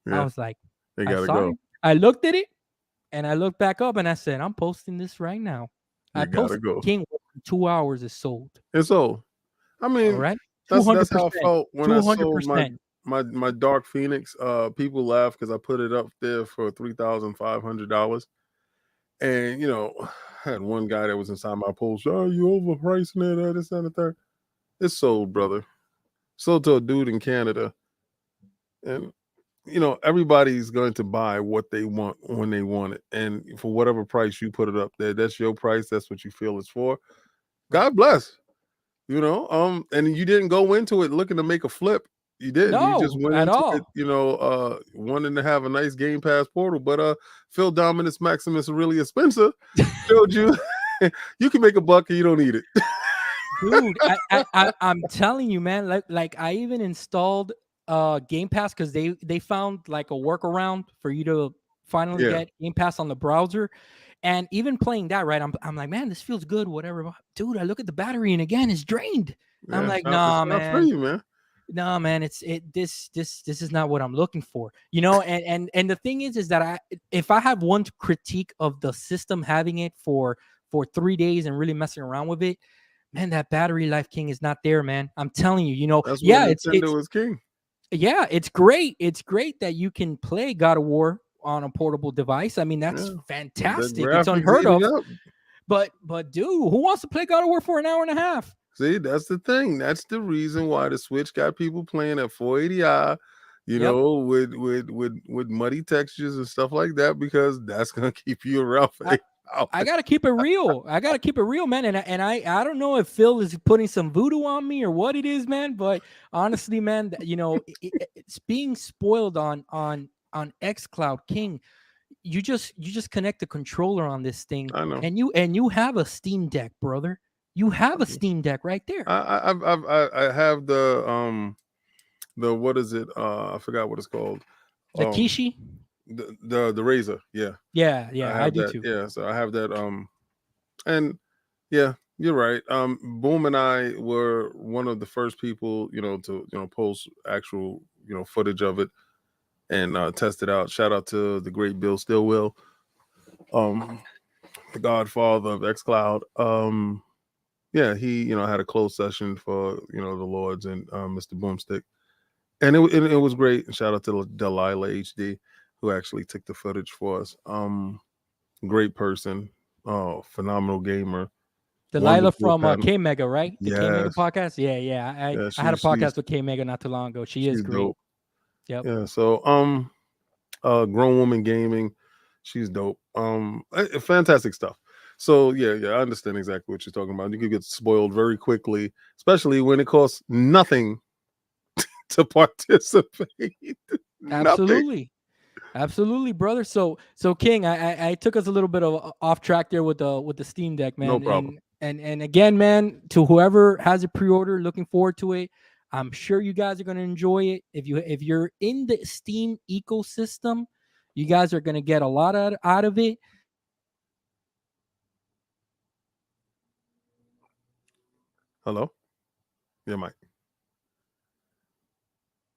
I was like, they gotta go. I looked at it and I looked back up and I said, I'm posting this right now. You gotta go. King, 2 hours is sold. It's sold. I mean, all right. that's how I felt when I sold 200%. my Dark Phoenix. People laugh because I put it up there for $3,500. And I had one guy that was inside my post. Oh, you overpricing it? This and the third. It's sold, brother. Sold to a dude in Canada. And everybody's going to buy what they want when they want it. And for whatever price you put it up there, that's your price. That's what you feel it's for. God bless. And you didn't go into it looking to make a flip. You didn't. No, You just went at into all. it, wanting to have a nice Game Pass portal. But Phil Dominus Maximus Aurelius Spencer showed you you can make a buck and you don't need it. Dude, I'm telling you, man. Like I even installed Game Pass because they found like a workaround for you to finally get Game Pass on the browser. And even playing that, right? I'm like, man, this feels good, whatever. Dude, I look at the battery and again, it's drained. Yeah, I'm like, it's nah, not man. for you, man. No, man, this is not what I'm looking for. And the thing is that if I have one critique of the system having it for 3 days and really messing around with it, man, that battery life, King, is not there, man. I'm telling you, That's Nintendo is king. Yeah, it's great. It's great that you can play God of War on a portable device. I mean, that's fantastic. It's unheard of. But dude, who wants to play God of War for an hour and a half? See, that's the thing. That's the reason why the Switch got people playing at 480i, with muddy textures and stuff like that, because that's gonna keep you around for I gotta keep it real. Man. And I don't know if Phil is putting some voodoo on me or what it is, man. But honestly, man, it's being spoiled on xCloud, King. You just connect the controller on this thing, I know. and you have a Steam Deck, brother. You have a Steam Deck right there. I have the what is it? I forgot what it's called. The Kishi. The Razor, yeah, I do that, too. Yeah, so I have that. And yeah, you're right. Boom and I were one of the first people, to post actual, footage of it and test it out. Shout out to the great Bill Stillwell, the godfather of xCloud. Yeah, he had a closed session for the Lords and Mr. Boomstick, and it was great. Shout out to Delilah HD, who actually took the footage for us. Great person, phenomenal gamer. Delilah from K Mega, right? The K Mega Yes. podcast. Yeah. I had a podcast with K Mega not too long ago. She is great. Dope. Yep. Yeah. So Grown Woman Gaming, she's dope. Fantastic stuff. So yeah, I understand exactly what you're talking about. You could get spoiled very quickly, especially when it costs nothing to participate. Absolutely, brother. So King, I took us a little bit of off track there with the Steam Deck, man. No problem. And again, man, to whoever has a pre-order, looking forward to it. I'm sure you guys are going to enjoy it. If you're in the Steam ecosystem, you guys are going to get a lot out of it. Hello? Yeah, Mike.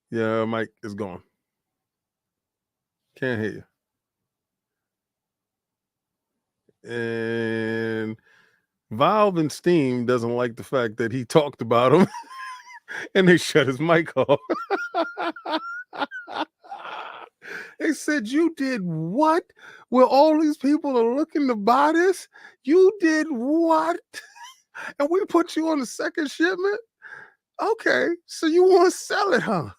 Yeah, Mike is gone. Can't hear you. And Valve and Steam doesn't like the fact that he talked about him and they shut his mic off. They said, "You did what? Where all these people are looking to buy this? You did what? And we put you on the second shipment? Okay, so you want to sell it, huh?"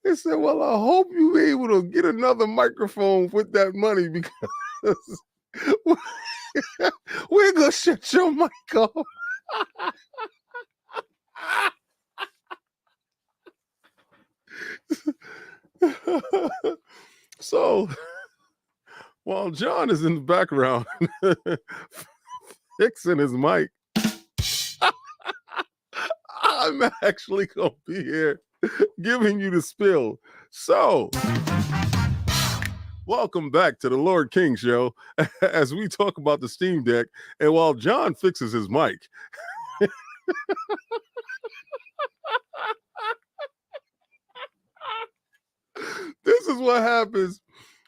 They said, "Well, I hope you be able to get another microphone with that money because we're going to shut your mic off." So while John is in the background fixing his mic, I'm actually going to be here giving you the spill. So welcome back to the Lord King Show as we talk about the Steam Deck. And while John fixes his mic, this is what happens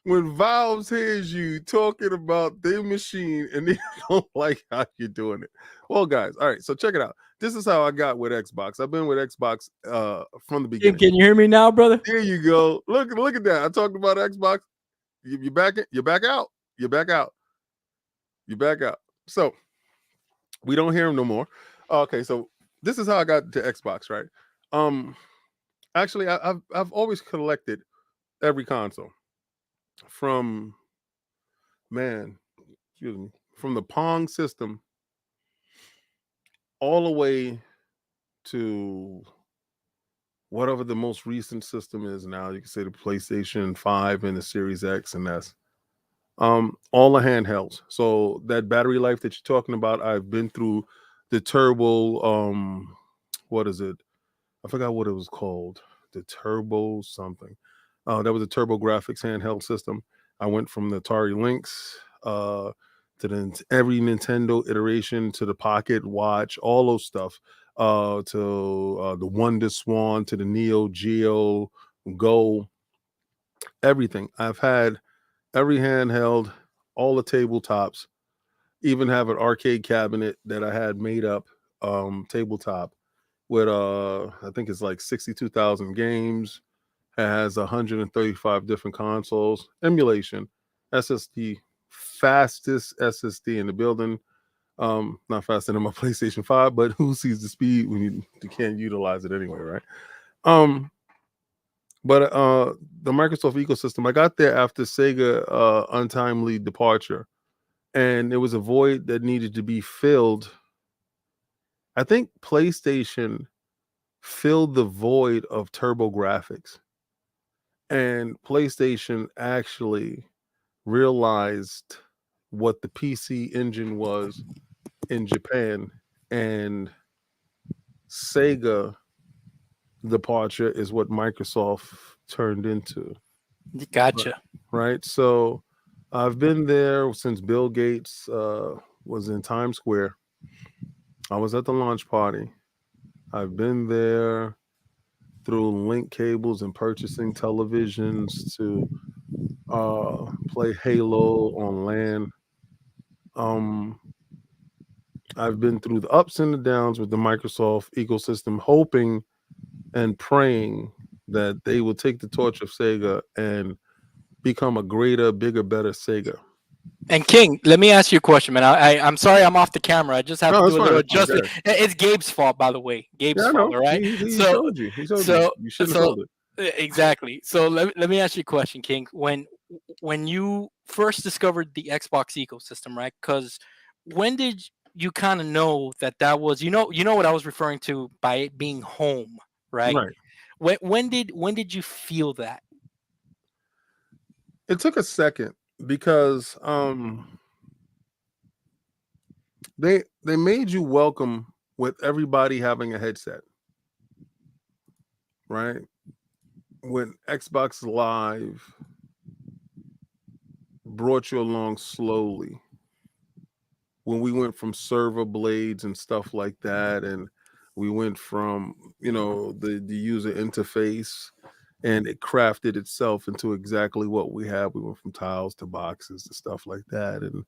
when Valve hears you talking about their machine and they don't like how you're doing it. Well, guys, all right, so check it out. This is how I got with Xbox. I've been with Xbox from the beginning. Can you hear me now, brother? There you go. Look at that. I talked about Xbox. You're back out. You're back out. You're back out. So we don't hear him no more. Okay, so this is how I got to Xbox, right? Actually, I've always collected every console from from the Pong system all the way to whatever the most recent system is now. You can say the PlayStation 5 and the Series X and S. All the handhelds. So that battery life that you're talking about, I've been through the turbo, what is it? I forgot what it was called. The turbo something. That was a Turbo Graphics handheld system. I went from the Atari Lynx to every Nintendo iteration, to the Pocket Watch, all those stuff, to the Wonder Swan, to the Neo Geo Go, everything. I've had every handheld, all the tabletops, even have an arcade cabinet that I had made up, tabletop with I think it's like 62,000 games. It has 135 different consoles, emulation, SSD, fastest SSD in the building. Not faster than my PlayStation 5, but who sees the speed when you can't utilize it anyway, right? But the Microsoft ecosystem, I got there after Sega untimely departure, and it was a void that needed to be filled. I think PlayStation filled the void of TurboGrafx, and PlayStation actually realized what the PC engine was in Japan, and Sega departure is what Microsoft turned into. Gotcha. Right. So I've been there since Bill Gates was in Times Square. I was at the launch party. I've been there through link cables and purchasing televisions to play Halo on LAN. I've been through the ups and the downs with the Microsoft ecosystem, hoping and praying that they will take the torch of Sega and become a greater, bigger, better Sega. And King, let me ask you a question, man. I'm sorry I'm off the camera. I just have to do a little adjustment. It's Gabe's fault, by the way. Gabe's fault, all right? He showed you. He showed you. You shouldn't have told it. Exactly. So let me ask you a question, King. When you first discovered the Xbox ecosystem, right? Because when did you kind of know that was, you know what I was referring to by it being home, right? When did you feel that? It took a second because they made you welcome with everybody having a headset, right? When Xbox Live brought you along slowly, when we went from server blades and stuff like that, and we went from the user interface, and it crafted itself into exactly what we have. We went from tiles to boxes to stuff like that, and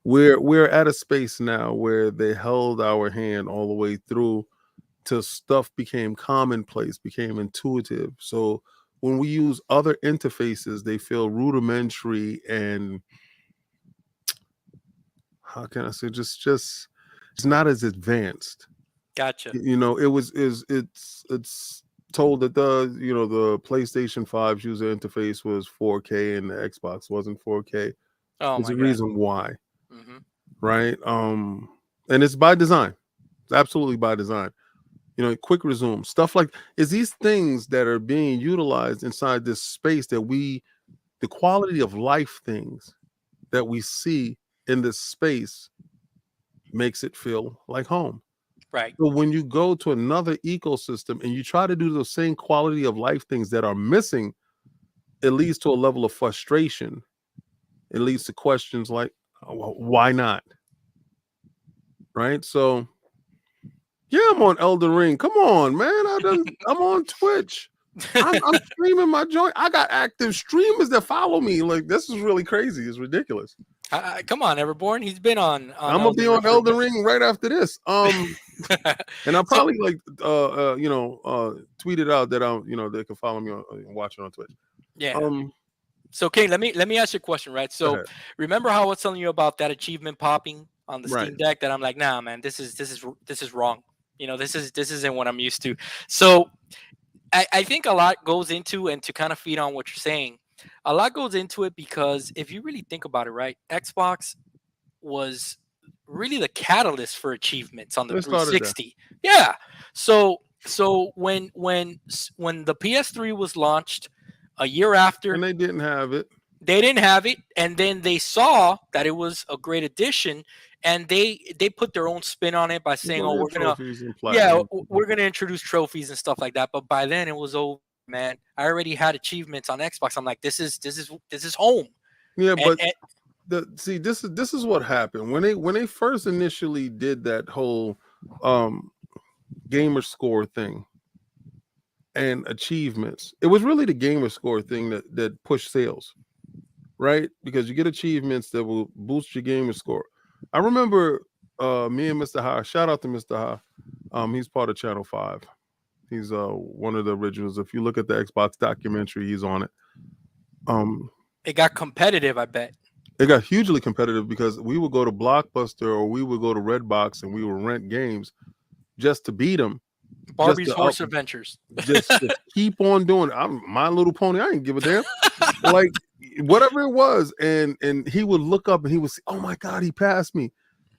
we're at a space now where they held our hand all the way through till stuff became commonplace, became intuitive. So when we use other interfaces, they feel rudimentary and, how can I say, just it's not as advanced. Gotcha. It's told that the PlayStation 5's user interface was 4K and the Xbox wasn't 4K. Oh There's my a God. reason why, Hmm. right? And it's by design. It's absolutely by design. Quick resume, stuff like is these things that are being utilized inside this space that the quality of life things that we see in this space makes it feel like home. Right. So when you go to another ecosystem and you try to do those same quality of life things that are missing, it leads to a level of frustration. It leads to questions like, why not? Right? So yeah, I'm on Elden Ring. Come on, man. I'm on Twitch. I'm streaming my joint. I got active streamers that follow me. Like, this is really crazy. It's ridiculous. Come on, Everborn. He's been on I'm gonna be on Elden Ring right after this. And I'll So- probably tweet it out that they can follow me on watch it on Twitch. yeah. So, King, let me ask you a question, right? Go So, ahead. remember how I was telling you about that achievement popping on the Right. Steam Deck? That I'm like, nah, man, this is wrong. This isn't what I'm used to. So, I think a lot goes into, and to kind of feed on what you're saying, a lot goes into it because if you really think about it, right, Xbox was really the catalyst for achievements on the It started there. 360. Yeah. So when the PS3 was launched a year after, And they didn't have it. they didn't have it, and then they saw that it was a great addition, and they put their own spin on it by saying, "Oh, we're gonna we're gonna introduce trophies and stuff like that." But by then it was over, man. I already had achievements on Xbox. I'm like, this is home. Yeah, And, but this is what happened when they first initially did that whole gamer score thing and achievements. It was really the gamer score thing that pushed sales, right? Because you get achievements that will boost your gamer score. I remember me and Mr. Ha. Shout out to Mr. Ha. He's part of Channel 5. He's one of the originals. If you look at the Xbox documentary, he's on it. it got competitive, I bet. It got hugely competitive because we would go to Blockbuster or we would go to Redbox and we would rent games just to beat them. Barbie's Horse Adventures. Just to keep on doing it. I'm My Little Pony. I didn't give a damn. Like, whatever it was. And he would look up and he would say, oh my God, he passed me.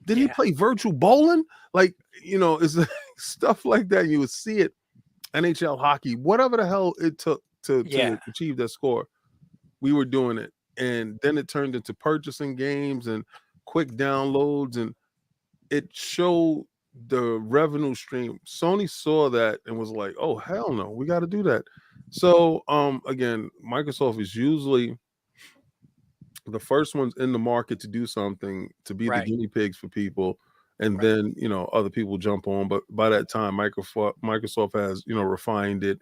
Did he play virtual bowling? Like, it's stuff like that. You would see it. NHL hockey, whatever the hell it took to achieve that score. We were doing it. And then it turned into purchasing games and quick downloads, and it showed the revenue stream. Sony saw that and was like, oh hell no, we got to do that. So again, Microsoft is usually the first ones in the market to do something, to be the guinea pigs for people, and then other people jump on. But by that time, Microsoft has refined it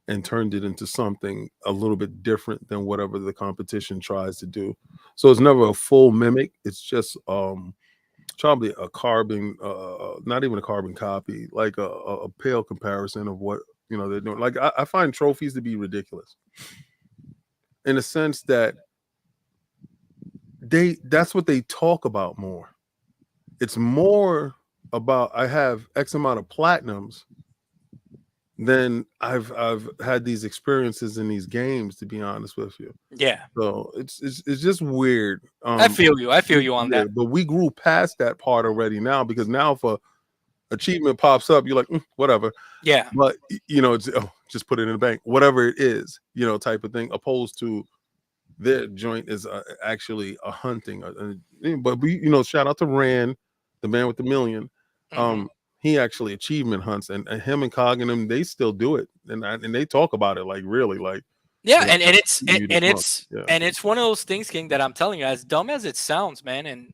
and turned it into something a little bit different than whatever the competition tries to do. So it's never a full mimic. It's just probably a carbon, not even a carbon copy, like a pale comparison of what they're doing. Like I find trophies to be ridiculous in the sense that that's what they talk about more. It's more about, I have X amount of platinums, then I've had these experiences in these games, to be honest with you. Yeah. So it's just weird. I feel you on that. But we grew past that part already now, because now if a achievement pops up, you're like, whatever. Yeah. But it's just put it in the bank, whatever it is, type of thing, opposed to their joint is actually a hunting. But we, shout out to Rand the man with the million. Mhm. He actually achievement hunts, and him and Cog and them, they still do it, and they talk about it like really, like Yeah, you know, and it's you this and month. it's Yeah, and it's one of those things, King, that I'm telling you, as dumb as it sounds, man, and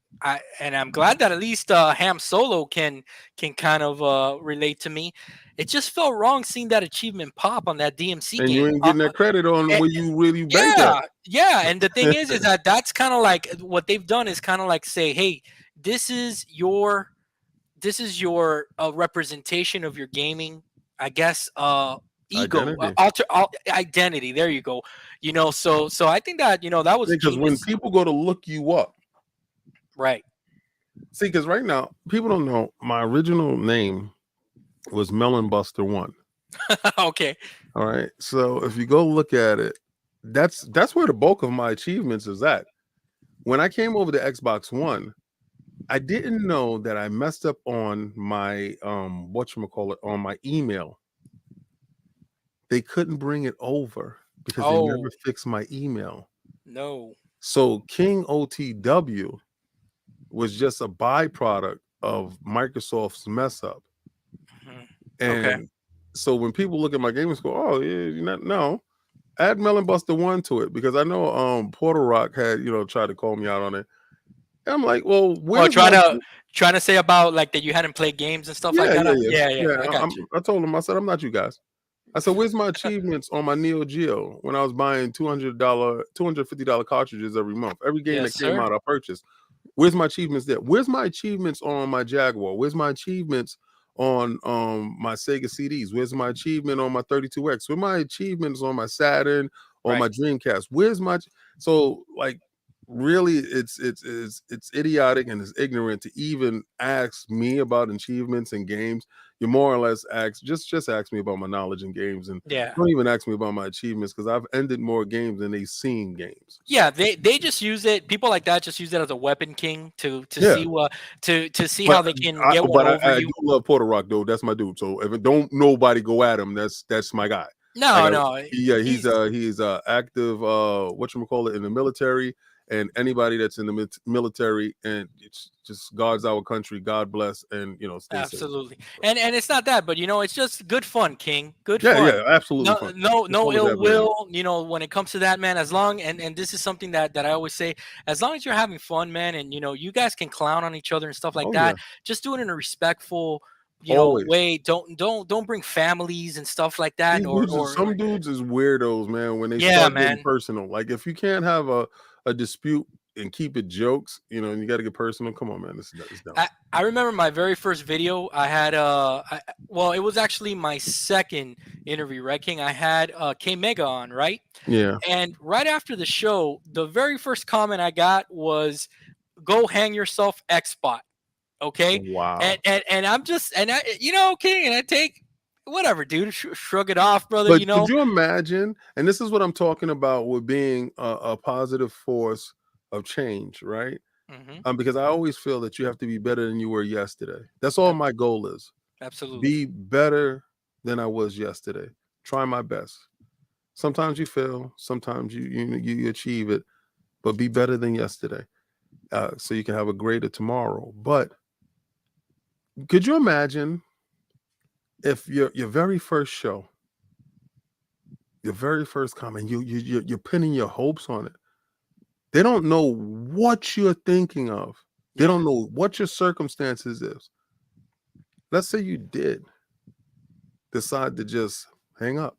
I'm glad that at least Ham Solo can kind of relate to me. It just felt wrong seeing that achievement pop on that DMC and you game. ain't getting that credit on Eh, where you really bank at. yeah, yeah, and the thing is that that's kind of like what they've done is kind of like say, hey, this is your representation of your gaming, I guess, ego, Identity. identity. There you go. So I think that that was Because when genius. people go to look you up, Right. see, because right now people don't know my original name was Melon Buster One. Okay. All right, so if you go look at it, that's where the bulk of my achievements is at. When I came over to Xbox One, I didn't know that I messed up on my whatchamacallit, on my email. They couldn't bring it over because they never Oh fixed my email. no. So King OTW was just a byproduct of Microsoft's mess up. Mhm. Okay. And so when people look at my gaming score, oh yeah, you know, no, add Melon Buster One to it, because I know Porter Rock had, tried to call me out on it. And I'm like, well, Oh, where's my trying to say about like that you hadn't played games and stuff like yeah, that. yeah, yeah. Yeah, yeah. Yeah. I got you. I told him, I said, I'm not you guys. I said, where's my achievements on my Neo Geo when I was buying $250 cartridges every month? Every game Yes, that came sir. out, I purchased. Where's my achievements there? Where's my achievements on my Jaguar? Where's my achievements on my Sega CDs? Where's my achievement on my 32X? Where's my achievements on my Saturn, on Right. my Dreamcast? Where's my so like really it's idiotic and it's ignorant to even ask me about achievements in games. You more or less just ask me about my knowledge in games, and Yeah. don't even ask me about my achievements, because I've ended more games than they've seen games. So Yeah, they just use it. People like that just use it as a weapon, King, to yeah. see what to see But how they can get one but over I you. do love Porter Rock though. That's my dude. So if it don't nobody go at him, that's my guy. Like No, no, yeah, he's he's active whatchamacallit in the military, and anybody that's in the military, and it's just God's our country. God bless, and stay safe. absolutely. And it's not that, but it's just good fun, King. Good Yeah, fun. yeah, absolutely No, fun. no, That's no all that ill ever is. will. When it comes to that, man. As long and this is something that I always say. As long as you're having fun, man, and you guys can clown on each other and stuff like Oh yeah, that. Just do it in a respectful, always. way. Don't bring families and stuff like that. Some dudes is weirdos, man. When they Yeah, start getting man. personal, like if you can't have a dispute and keep it jokes, and you got to get personal. Come on, man, this is dumb. I remember my very first video. I had well, it was actually my second interview, right, King? I had K Mega on, right? Yeah. And right after the show, the very first comment I got was, "Go hang yourself, Xbot." Okay, and Wow. and and I'm just King, and I take whatever, dude. Shrug it off, brother. But could you imagine? And this is what I'm talking about with being a positive force of change, right? Hmm. Because I always feel that you have to be better than you were yesterday. That's all my goal is. Absolutely. Be better than I was yesterday. Try my best. Sometimes you fail, sometimes you achieve it, but be better than yesterday, so you can have a greater tomorrow. But could you imagine if your very first show, your very first comment, you're pinning your hopes on it. They don't know what you're thinking of. They Yeah. don't know what your circumstances is. Let's say you did decide to just hang up.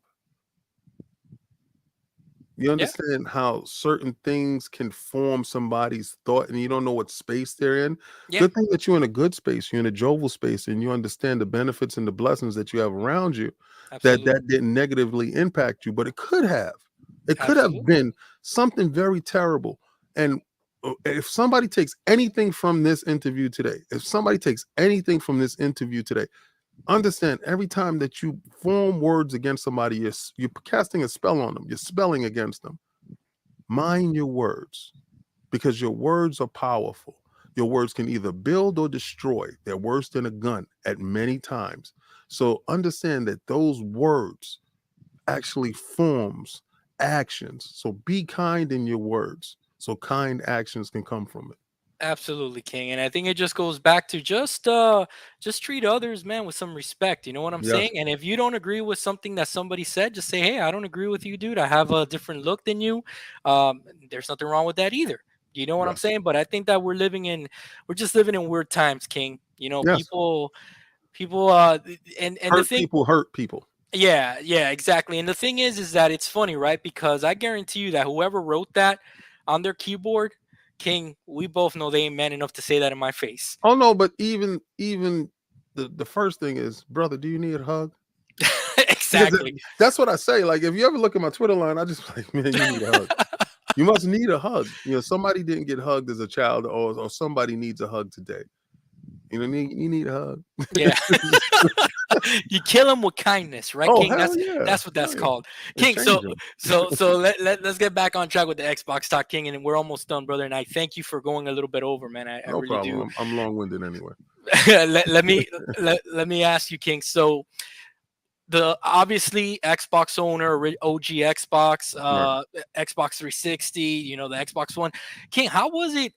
You Yeah. understand how certain things can form somebody's thought, and you don't know what space they're in. Yeah. Good thing that you're in a good space, you're in a jovial space, and you understand the benefits and the blessings that you have around you, Absolutely. that didn't negatively impact you, but it could have. It could have Absolutely. been something very terrible. And if somebody takes anything from this interview today, understand every time that you form words against somebody, you're casting a spell on them. You're spelling against them. Mind your words, because your words are powerful. Your words can either build or destroy. They're worse than a gun at many times. So understand that those words actually forms actions. So be kind in your words, so kind actions can come from it. Absolutely, King. And I think it just goes back to just treat others, man, with some respect. You know what I'm Yes, saying? And if you don't agree with something that somebody said, just say, "Hey, I don't agree with you, dude. I have a different look than you." There's nothing wrong with that either. You know what I'm yes, saying? But I think that we're just living in weird times, King. You know, yes. people and the Hurt thing, people hurt people. yeah, yeah, exactly. And the thing is that it's funny, right? Because I guarantee you that whoever wrote that on their keyboard, King, we both know they ain't man enough to say that in my face. Oh no, but even the first thing is, brother, do you need a hug? Because Exactly. that's what I say. Like, if you ever look at my Twitter line, I just like, man, you need a hug. You must need a hug. You know, somebody didn't get hugged as a child, or somebody needs a hug today. You know, you need a hug. Yeah. You kill him with kindness, right, Oh King? hell yeah, That's what that's hell yeah. called. King, Exchange so them. let's get back on track with the Xbox talk, King, and we're almost done, brother. And I thank you for going a little bit over, man. I No really do. problem. I'm long winded anyway. Let me ask you, King. So the obviously Xbox owner, OG Xbox, Right. Xbox 360, you know, the Xbox One. King, how was it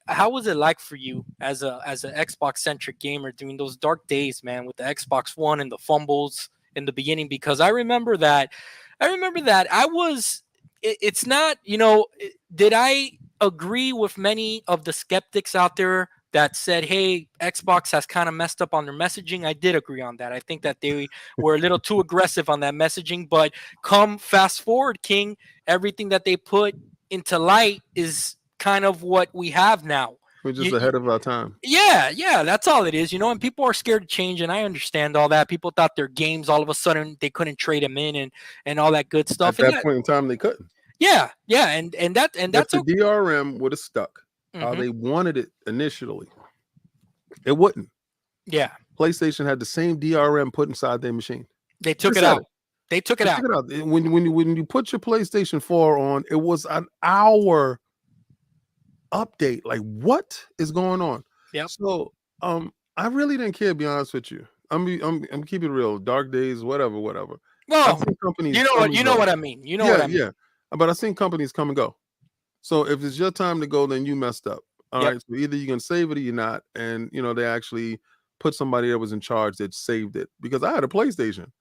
like for you as a Xbox centric gamer during those dark days, man, with the Xbox One and the fumbles in the beginning? Because I remember that it's not, did I agree with many of the skeptics out there that said, hey, Xbox has kind of messed up on their messaging? I did agree on that. I think that they were a little too aggressive on that messaging. But come fast forward, King, everything that they put into light is kind of what we have now. We're just You, ahead of our time. yeah, that's all it is, and people are scared to change, and I understand all that. People thought their games all of a sudden they couldn't trade them in and all that good At stuff, and that point in time, they couldn't. yeah, and If that's the okay. DRM would have stuck how Hmm. they wanted it initially, it wouldn't. Yeah, PlayStation had the same DRM put inside their machine. they took Just it said out. it. They took it Just out. check it out. When you put your PlayStation 4 on, it was an hour update. Like, what is going on? Yep. So I really didn't care, to be honest with you. I'm keeping it real. Dark days, whatever. I've Well, seen companies you know come what and you know go. what I mean. You know what Yeah, I mean. yeah. But I've seen companies come and go. So if it's your time to go, then you messed up. All Yep. right. So either you're gonna save it or you're not. And they actually put somebody that was in charge that saved it, because I had a PlayStation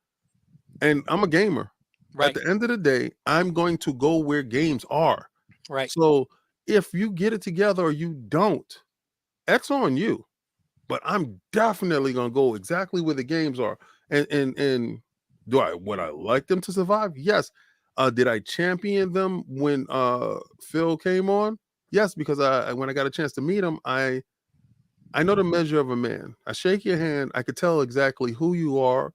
and I'm a gamer. At Right. the end of the day, I'm going to go where games are. Right. So if you get it together or you don't, X on you. But I'm definitely gonna go exactly where the games are. And would I like them to survive? Yes. Did I champion them when Phil came on? Yes, because when I got a chance to meet him, I know the measure of a man. I shake your hand, I could tell exactly who you are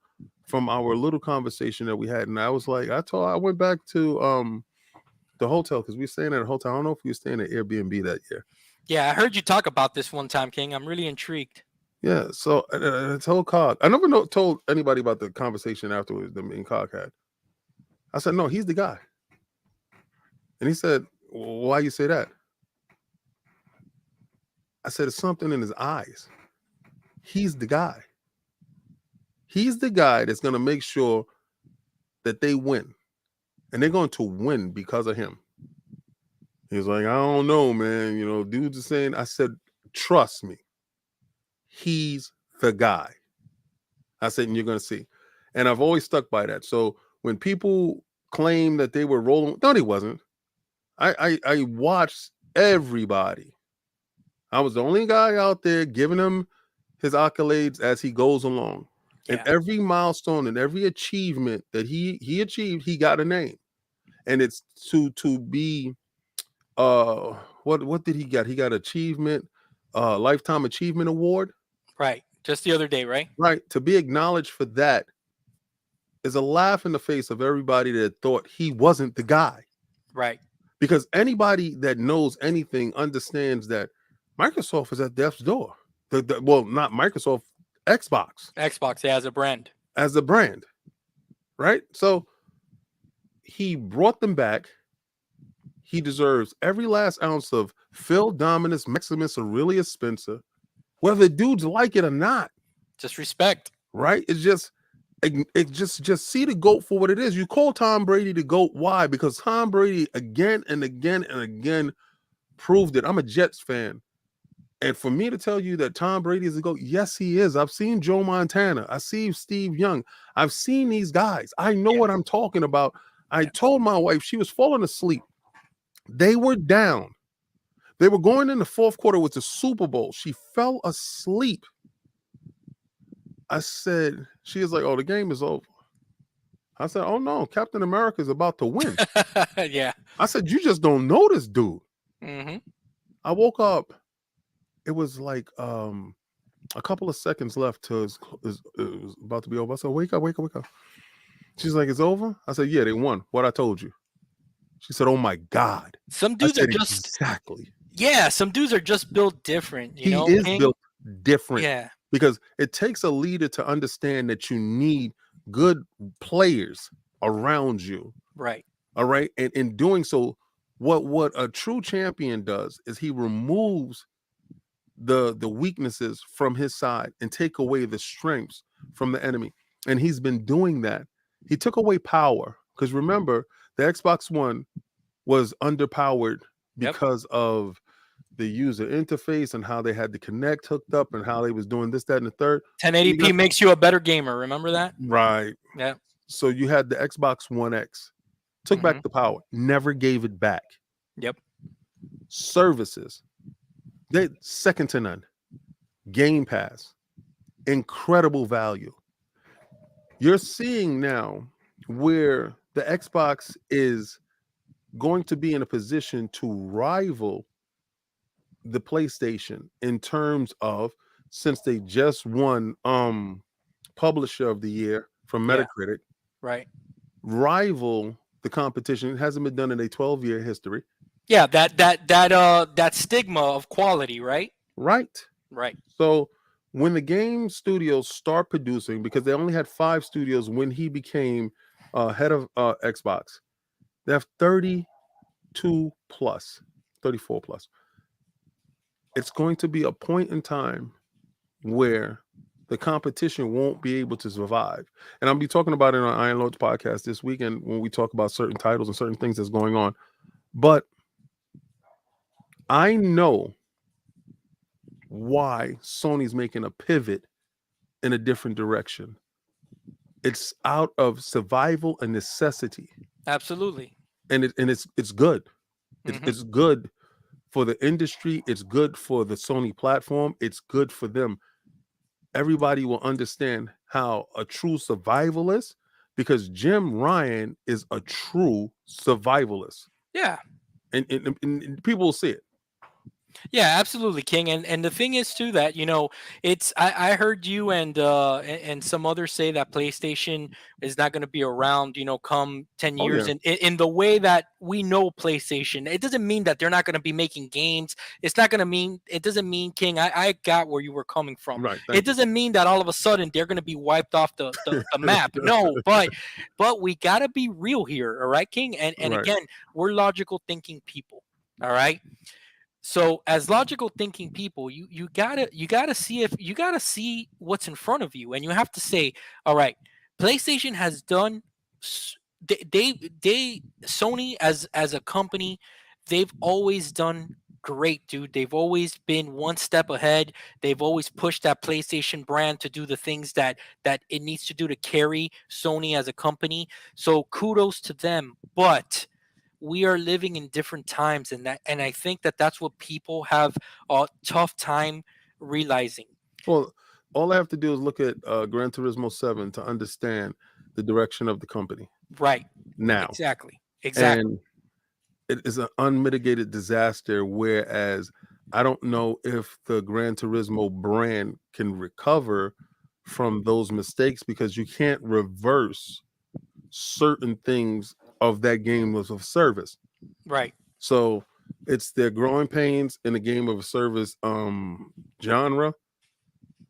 from our little conversation that we had. And I was like, I went back to the hotel, because we were staying at a hotel. I don't know if we were staying at Airbnb that year. Yeah, I heard you talk about this one time, King. I'm really intrigued. Yeah, so I told Cog. I never told anybody about the conversation afterwards that me and Cog had. I said, no, he's the guy. And he said, well, why you say that? I said, it's something in his eyes. He's the guy. He's the guy that's going to make sure that they win. And they're going to win because of him. He was like, I don't know, man. Dudes are saying, I said, trust me. He's the guy. I said, and you're going to see. And I've always stuck by that. So when people claim that they were rolling, no, they wasn't. I watched everybody. I was the only guy out there giving him his accolades as he goes along. And Yeah. every milestone and every achievement that he achieved, he got a name. And it's to be what did he get? He got achievement, lifetime achievement award. Right. Just the other day, right? Right. To be acknowledged for that is a laugh in the face of everybody that thought he wasn't the guy. Right. Because anybody that knows anything understands that Microsoft is at death's door. Well, not Microsoft, Xbox Xbox, yeah, as a brand. as a brand, right? So he brought them back. He deserves every last ounce of Phil Dominus, Maximus Aurelius Spencer, whether dudes like it or not. Just respect. Right? It's just see the GOAT for what it is. You call Tom Brady the GOAT. Why? Because Tom Brady again and again and again proved it. I'm a Jets fan. And for me to tell you that Tom Brady is a GOAT, yes, he is. I've seen Joe Montana. I see Steve Young. I've seen these guys. I know Yeah. what I'm talking about. I Yeah. told my wife, she was falling asleep. They were down. They were going in the fourth quarter with the Super Bowl. She fell asleep. I said, she is like, oh, the game is over. I said, oh no, Captain America is about to win. Yeah. I said, you just don't know this dude. Mm-hmm. I woke up. It was like a couple of seconds left till it was about to be over. I said, wake up, wake up, wake up. She's like, it's over? I said, yeah, they won. What I told you. She said, oh my God. Some I dudes are said, just exactly. yeah. Some dudes are just built different. You He know, is King? built different. Yeah. Because it takes a leader to understand that you need good players around you. Right. All right. And in doing so, what a true champion does is he removes the weaknesses from his side and take away the strengths from the enemy. And he's been doing that. He took away power. Because remember, the Xbox One was underpowered Yep. because of the user interface and how they had to connect hooked up and how they was doing this, that, and the third. 1080p makes you a better gamer. Remember that? Right. Yeah. So you had the Xbox One X, took back the power, never gave it back. Yep. Services, they second to none. Game Pass, incredible value. You're seeing now where the Xbox is going to be in a position to rival the PlayStation in terms of, since they just won Publisher of the Year from Metacritic, Right. rival the competition. It hasn't been done in a 12-year history. Yeah, that stigma of quality, right? Right. Right. So when the game studios start producing, because they only had 5 studios when he became head of Xbox, they have 32 plus, 34 plus. It's going to be a point in time where the competition won't be able to survive. And I'll be talking about it on Iron Lords podcast this weekend when we talk about certain titles and certain things that's going on. But I know why Sony's making a pivot in a different direction. It's out of survival and necessity. Absolutely. And it's good. It's good for the industry. It's good for the Sony platform. It's good for them. Everybody will understand how a true survivalist, because Jim Ryan is a true survivalist. Yeah. And people will see it. Yeah, absolutely, King. And the thing is too that, you know, it's I heard you and some others say that PlayStation is not going to be around, you know, come 10 years. Yeah. And in the way that we know PlayStation, it doesn't mean that they're not going to be making games. It doesn't mean, King, I got where you were coming from. Right. It doesn't mean that all of a sudden they're going to be wiped off the map. No, but we got to be real here, all right, King? And Right. again, we're logical thinking people, all right? So as logical thinking people, you gotta see what's in front of you, and you have to say, all right, PlayStation has done, they Sony as a company, they've always done great, dude. They've always been one step ahead. They've always pushed that PlayStation brand to do the things that it needs to do to carry Sony as a company. So kudos to them, but we are living in different times, and I think that's what people have a tough time realizing. Well, all I have to do is look at Gran Turismo 7 to understand the direction of the company. Right. Now. Exactly. And it is an unmitigated disaster, whereas I don't know if the Gran Turismo brand can recover from those mistakes, because you can't reverse certain things of that game of service. Right. So it's their growing pains in the game of service genre,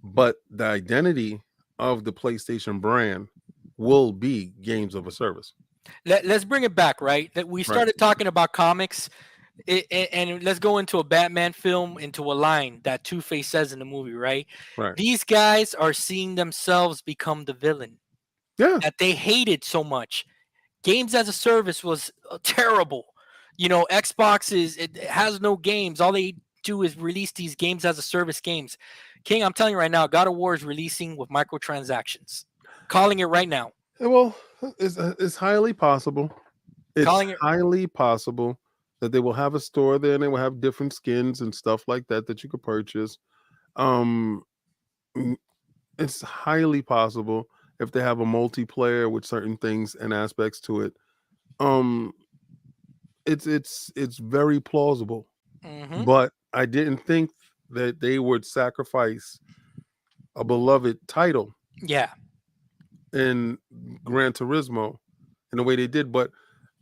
but the identity of the PlayStation brand will be games of a service. Let's bring it back, right? That we started talking about comics, and let's go into a Batman film, into a line that Two-Face says in the movie, right? Right. These guys are seeing themselves become the villain. Yeah. That they hated so much. Games as a service was terrible. You know, Xbox it has no games. All they do is release these games as a service games. King, I'm telling you right now, God of War is releasing with microtransactions. Calling it right now. Well, it's highly possible. It's Calling it. highly possible that they will have a store there and they will have different skins and stuff like that you could purchase. Um, it's highly possible if they have a multiplayer with certain things and aspects to it. Um, it's very plausible, Mm-hmm. but I didn't think that they would sacrifice a beloved title Yeah. in Gran Turismo in the way they did. But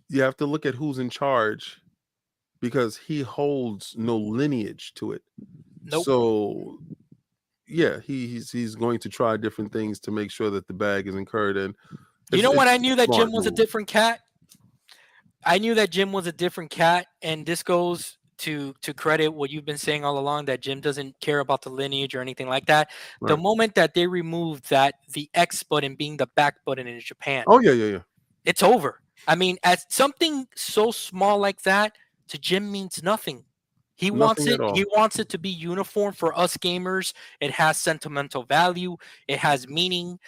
you have to look at who's in charge because he holds no lineage to it. Nope. So yeah, he's going to try different things to make sure that the bag is incurred. And You know when it's I a knew that smart Jim was a move. different cat? I knew that Jim was a different cat, and this goes to credit what you've been saying all along, that Jim doesn't care about the lineage or anything like that. The Right. moment that they removed that the X button being the back button in Japan, Oh yeah. it's over. I mean, as something so small like that to Jim means nothing. He wants Nothing at it. all. He wants it to be uniform for us gamers. It has sentimental value. It has meaning.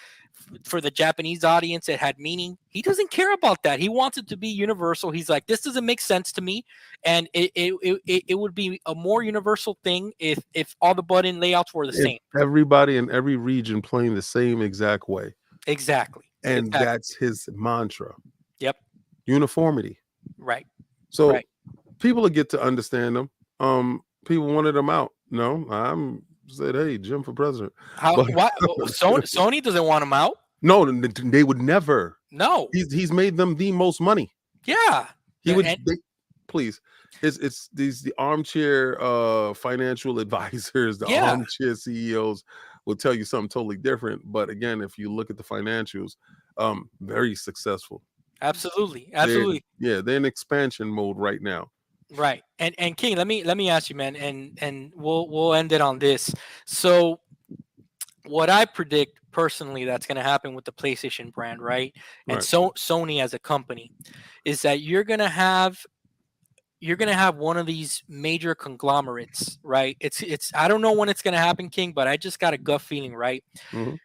For the Japanese audience, it had meaning. He doesn't care about that. He wants it to be universal. He's like, this doesn't make sense to me, and it would be a more universal thing if all the button layouts were the If same. everybody in every region playing the same exact way. Exactly. And Exactly. that's his mantra. Yep. Uniformity. Right. So Right. people will get to understand them. People wanted him out. No, I'm said, hey, Jim for president. How? But Why? Sony doesn't want him out. no, they would never. No. He's made them the most money. Yeah. He would. And Please. It's these the armchair financial advisors, the yeah, armchair CEOs will tell you something totally different. But again, if you look at the financials, very successful. absolutely, They're absolutely. they're in expansion mode right now. Right. And King, let me ask you, man, and we'll end it on this. So what I predict personally that's going to happen with the PlayStation brand, right? And Right. so Sony as a company is that you're going to have one of these major conglomerates, right? It's I don't know when it's going to happen, King, but I just got a gut feeling, right? Mhm.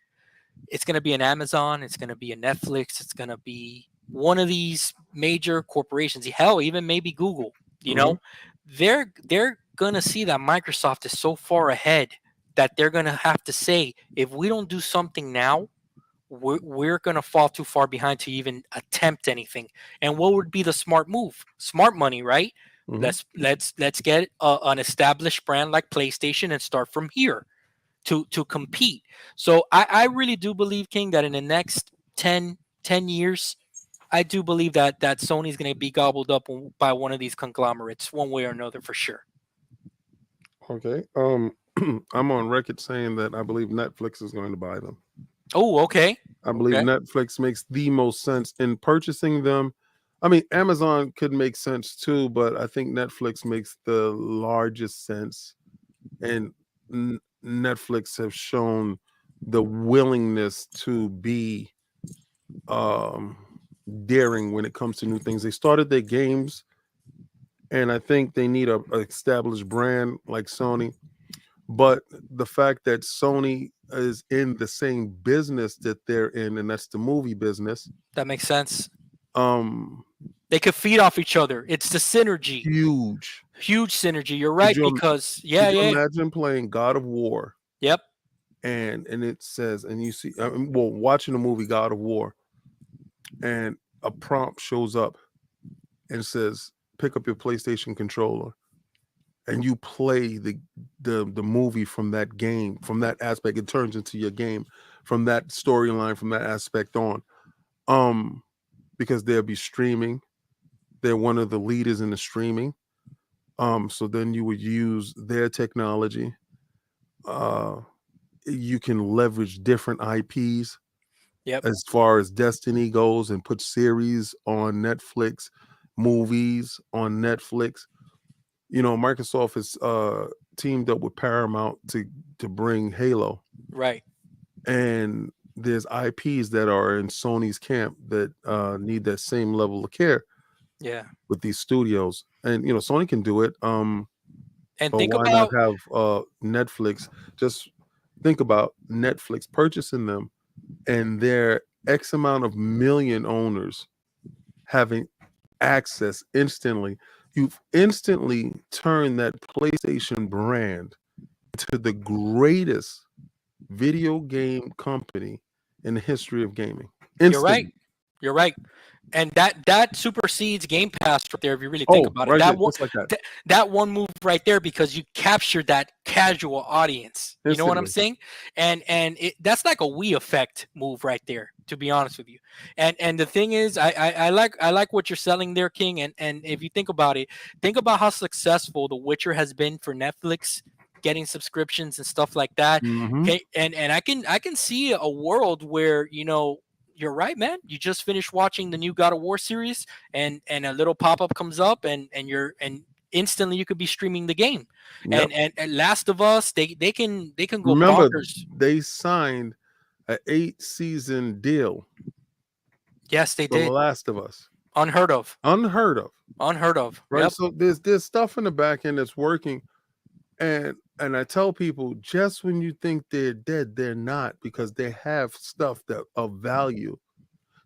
It's going to be an Amazon, it's going to be a Netflix, it's going to be one of these major corporations. Hell, even maybe Google, you Mhm. know. They're going to see that Microsoft is so far ahead that they're going to have to say, if we don't do something now, we're going to fall too far behind to even attempt anything. And what would be the smart move? Smart money, right? Mhm. Let's get an established brand like PlayStation and start from here to compete. So I really do believe, King, that in the next 10 years, I do believe that Sony's going to be gobbled up by one of these conglomerates, one way or another, for sure. Okay. I'm on record saying that I believe Netflix is going to buy them. Oh, okay. I believe Okay. Netflix makes the most sense in purchasing them. I mean, Amazon could make sense too, but I think Netflix makes the largest sense. And Netflix have shown the willingness to be um, daring when it comes to new things. They started their games, and I think they need a established brand like Sony. But the fact that Sony is in the same business that they're in, and that's the movie business, That makes sense. um, They could feed off each other. It's the synergy. huge. Huge synergy. You're Could right, you because could yeah, you yeah. imagine playing God of War Yep. and it says, and you see, well, watching the movie God of War, and a prompt shows up and says, pick up your PlayStation controller, and you play the movie from that game, from that aspect. It turns into your game from that storyline, from that aspect on. Because they'll be streaming. They're one of the leaders in the streaming. So then you would use their technology. You can leverage different IPs Yep. as far as Destiny goes and put series on Netflix, movies on Netflix. You know, Microsoft has teamed up with Paramount to bring Halo, Right. and there's IPs that are in Sony's camp that need that same level of care Yeah. with these studios, and you know Sony can do it. And Or think why not about, have Netflix? Just think about Netflix purchasing them and their X amount of million owners having access instantly. You've instantly turned that PlayStation brand to the greatest video game company in the history of gaming. you're right. Instantly. You're right. And that supersedes Game Pass right there. If you really think Oh, about it, right there, just like that. that one move right there, because you captured that casual audience. You know what I'm Instantly. saying? And that's like a Wii effect move right there. To be honest with you, and the thing is, I like what you're selling there, King. And if you think about how successful The Witcher has been for Netflix, getting subscriptions and stuff like that. Mhm. Okay, and I can see a world where, you're right, man. You just finished watching the new God of War series, and a little pop up comes up, and instantly you could be streaming the game. Yep. And Last of Us, they can go Remember, bonkers. they signed an 8-season deal Yes, they for The did. Last of Us. Unheard of. Unheard of, Unheard of. right? Yep. So there's stuff in the back end that's working, and I tell people, just when you think they're dead, they're not, because they have stuff that of value.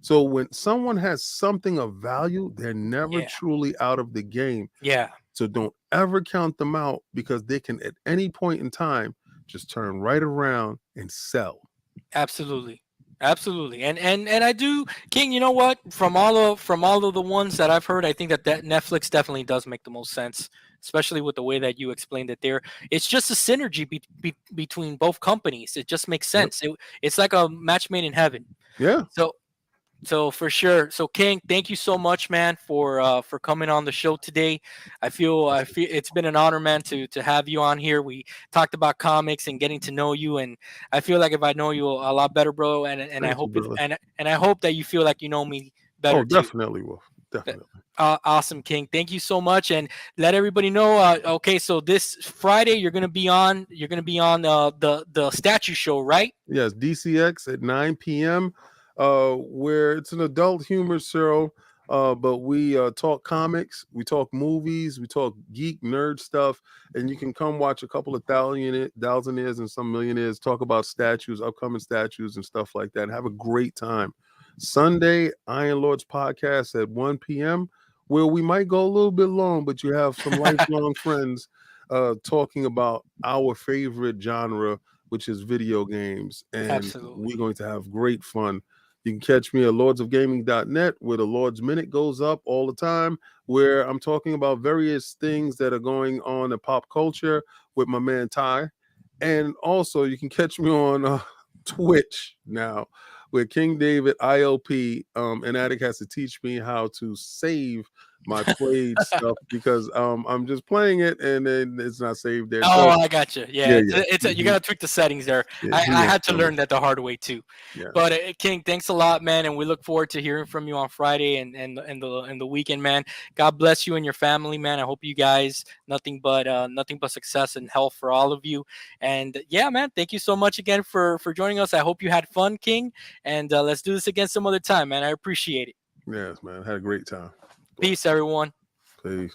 So when someone has something of value, they're never Yeah. truly out of the game. Yeah. So don't ever count them out, because they can at any point in time just turn right around and sell. Absolutely. Absolutely. And I do, King, you know what? From all of the ones that I've heard, I think that Netflix definitely does make the most sense, especially with the way that you explained it there. It's just a synergy between both companies. It just makes Yep. sense. It's like a match made in heaven. Yeah. So for sure. So King, thank you so much, man, for coming on the show today. I feel it's been an honor, man, to have you on here. We talked about comics and getting to know you, and I feel like if I know you a lot better, bro, and I Thank you, hope it, brother. and I hope that you feel like you know me better Oh, too. definitely, Wolf. Definitely. Awesome, King. Thank you so much, and let everybody know. Okay, so this Friday you're gonna be on. The statue show, right? Yes, DCX at 9 p.m. Where it's an adult humor show, but we talk comics, we talk movies, we talk geek nerd stuff, and you can come watch a couple of thousandaires and some millionaires talk about statues, upcoming statues, and stuff like that. Have a great time. Sunday, Iron Lords podcast at 1 p.m., where we might go a little bit long, but you have some lifelong friends talking about our favorite genre, which is video games, and Absolutely. we're going to have great fun. You can catch me at lordsofgaming.net, where the Lord's Minute goes up all the time, where I'm talking about various things that are going on in pop culture with my man Ty. And also, you can catch me on Twitch now, where King David ILP, and Attic has to teach me how to save my played stuff, because I'm just playing it and then it's not saved there. Oh, So I got you. yeah, Yeah, yeah. you gotta tweak the settings there. Yeah, I, he I is had to coming. learn that the hard way too. Yeah. But King, thanks a lot, man, and we look forward to hearing from you on Friday and the weekend, man. God bless you and your family, man. I hope you guys nothing but success and health for all of you. And yeah, man, thank you so much again for joining us. I hope you had fun, King, and let's do this again some other time, man. I appreciate it. Yes, man. Had a great time. Peace, everyone. Peace.